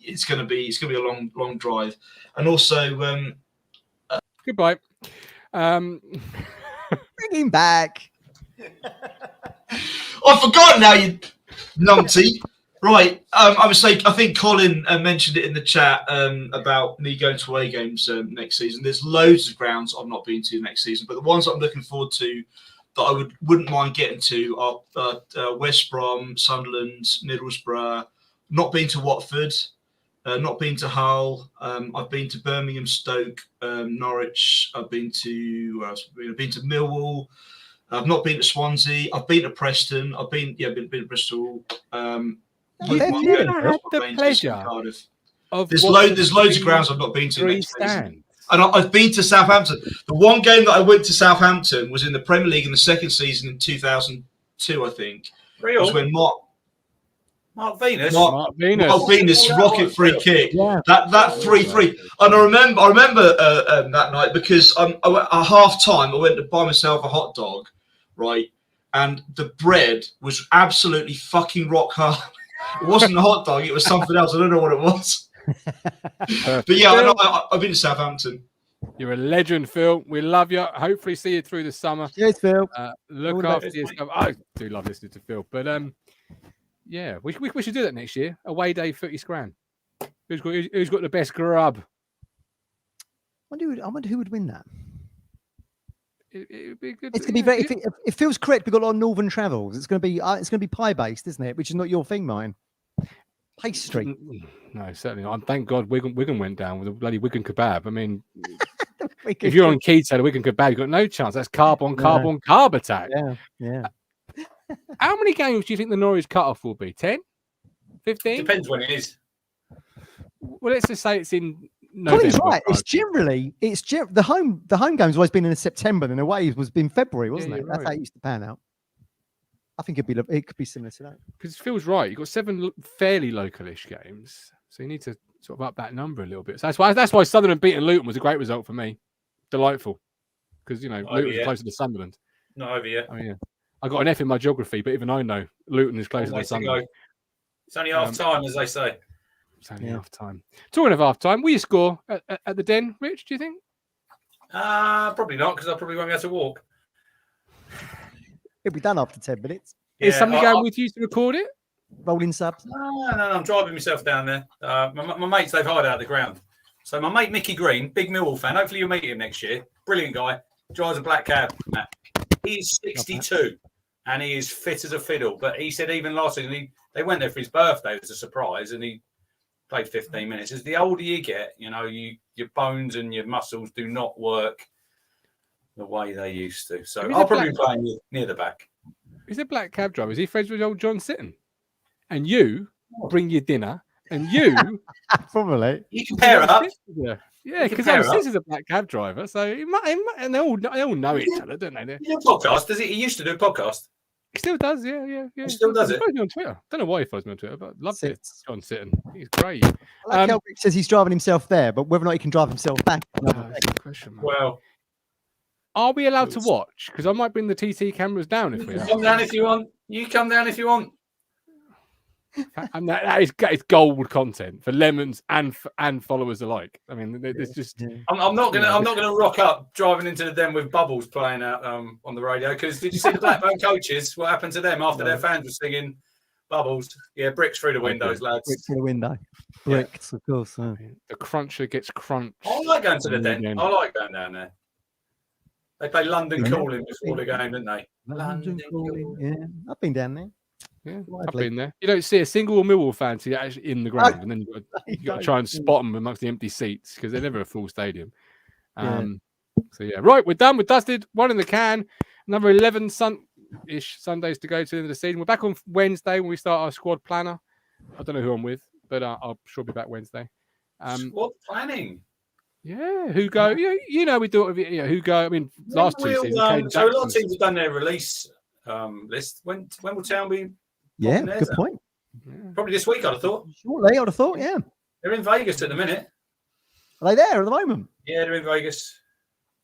It's going to be a long drive, and also goodbye. Bring him back. I've forgotten now, you numpty. Right, I would say I think Colin mentioned it in the chat about me going to away games next season. There's loads of grounds I've not been to next season, but the ones that I'm looking forward to that I wouldn't mind getting to are West Brom, Sunderland, Middlesbrough. Not been to Watford, not been to Hull. I've been to Birmingham, Stoke, Norwich. I've been to Millwall. I've not been to Swansea. I've been to Preston. I've been to Bristol. You've never had the pleasure of there's loads of grounds I've not been to. And I've been to Southampton. The one game that I went to Southampton was in the Premier League in the second season in 2002, I think. It was when Mark Venus rocket free kick. Yeah. That 3-3. And I remember that night because at half time I went to buy myself a hot dog, right? And the bread was absolutely fucking rock hard. It wasn't a hot dog, it was something else. I don't know what it was. But yeah, I've been to Southampton. You're a legend, Phil. We love you. Hopefully see you through the summer. Cheers, Phil. Look after yourself. I do love listening to Phil. But yeah, we should do that next year. Away day, 30 grand. Who's got the best grub? I wonder who would win that. It'd be good. It's going to be very. If it feels correct, we've got a lot of northern travels. It's going to be pie based, isn't it? Which is not your thing, mine. Pastry. No, certainly not. Thank God Wigan went down with a bloody Wigan kebab. I mean, Wigan if you're on keto, the Wigan kebab, you've got no chance. That's carb on carb attack. Yeah. How many games do you think the Norwich cut-off will be? 10? 15? Depends when it is. Well, let's just say it's in Colin's November. right. The home game's always been in September, and away was been February, wasn't it? That's how it used to pan out. I think it could be similar to that. Because it feels right. You've got 7 fairly localish games, so you need to sort of up that number a little bit. So that's why Sunderland beating Luton was a great result for me. Delightful, because Luton was closer to Sunderland. Not over yet. I mean, I got an F in my geography, but even I know Luton is closer to Sunderland. It's only half time, as they say. It's only half time. Talking of half time, will you score at the Den, Rich? Do you think? Probably not, because I probably won't be able to walk. It'll be done after 10 minutes. Is somebody going with you to record it? Rolling subs? No, I'm driving myself down there. My mates, they've hired out the ground. So my mate Mickey Green, big Millwall fan. Hopefully you'll meet him next year. Brilliant guy. Drives a black cab, Matt. He's 62 and he is fit as a fiddle. But he said even last season, they went there for his birthday as a surprise and he played 15 minutes. As the older you get, your bones and your muscles do not work the way they used to. So I'll probably be playing near the back. He's a black cab driver. Is he friends with old John Sitton? And you bring your dinner, and you probably you can pair up. Yeah, because old Sis is a black cab driver, so he might, and they all know each other, don't they? He does a podcast. Does he? He used to do a podcast. He still does, yeah. He still does it. He follows me on Twitter. Don't know why he follows me on Twitter, but love it. John Sitton. He's great. I like how Rick says he's driving himself there, but whether or not he can drive himself back. Well, are we allowed to watch? Because I might bring the TT cameras down if we come down if you want. You come down if you want. And that is gold content for lemons and followers alike. I mean, there's just. I'm not gonna rock up driving into the Den with Bubbles playing out on the radio. Because did you see the Blackburn coaches? What happened to them after their fans were singing Bubbles? Yeah, bricks through the windows, lads. Bricks through the window. Bricks, of course. The cruncher gets crunched. I like going to the Den. I like going down there. They play London Calling before the game, didn't they? London Calling. Yeah, I've been down there. Yeah, I've been there. You don't see a single Millwall fan till you're actually in the ground, and then you've got to try and spot them amongst the empty seats because they're never a full stadium. So yeah, right, we're done. We're dusted. One in the can. Another 11 Sundays to go to the end of the season. We're back on Wednesday when we start our squad planner. I don't know who I'm with, but I'll sure be back Wednesday. Squad planning. Yeah, who go? You know we do it. Who go? I mean, last 2 seasons. So a lot of teams have done their release list. When will Town be? Yeah, good point. Probably this week, I'd have thought. Shortly, I'd have thought. Yeah, they're in Vegas at the minute. Are they there at the moment? Yeah, they're in Vegas.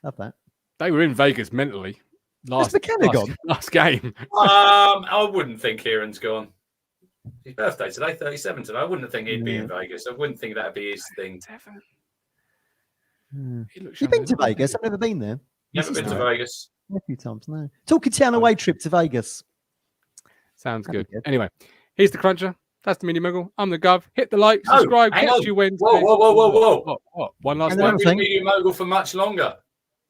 Love that. They were in Vegas mentally. Last game. I wouldn't think Kieran's gone. His birthday today, 37 today. I wouldn't think he'd be in Vegas. I wouldn't think that'd be his thing. You've been to Vegas? I've never been there. Never been to Vegas. A few times, no. Talking Town away trip to Vegas. Sounds good. Anyway, here's the Cruncher. That's the Mini Muggle. I'm the Gov. Hit the like, subscribe, catch you Wednesday. Whoa. What? One last one. thing. Mini Muggle for much longer.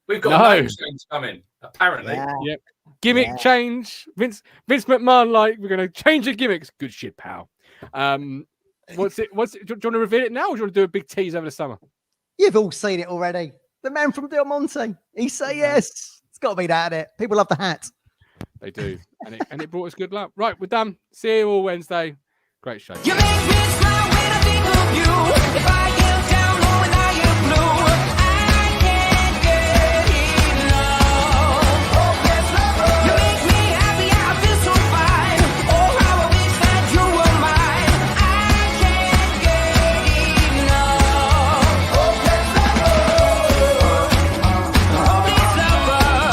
We've got no change coming, apparently. Yep. Gimmick change. Vince McMahon, we're going to change the gimmicks. Good shit, pal. What's it? Do you want to reveal it now, or do you want to do a big tease over the summer? You've all seen it already. The man from Del Monte. He say yes. It's got to be that, it. People love the hat. They do. And it brought us good luck. Right, we're done. See you all Wednesday. Great show. You make me smile when I think of you.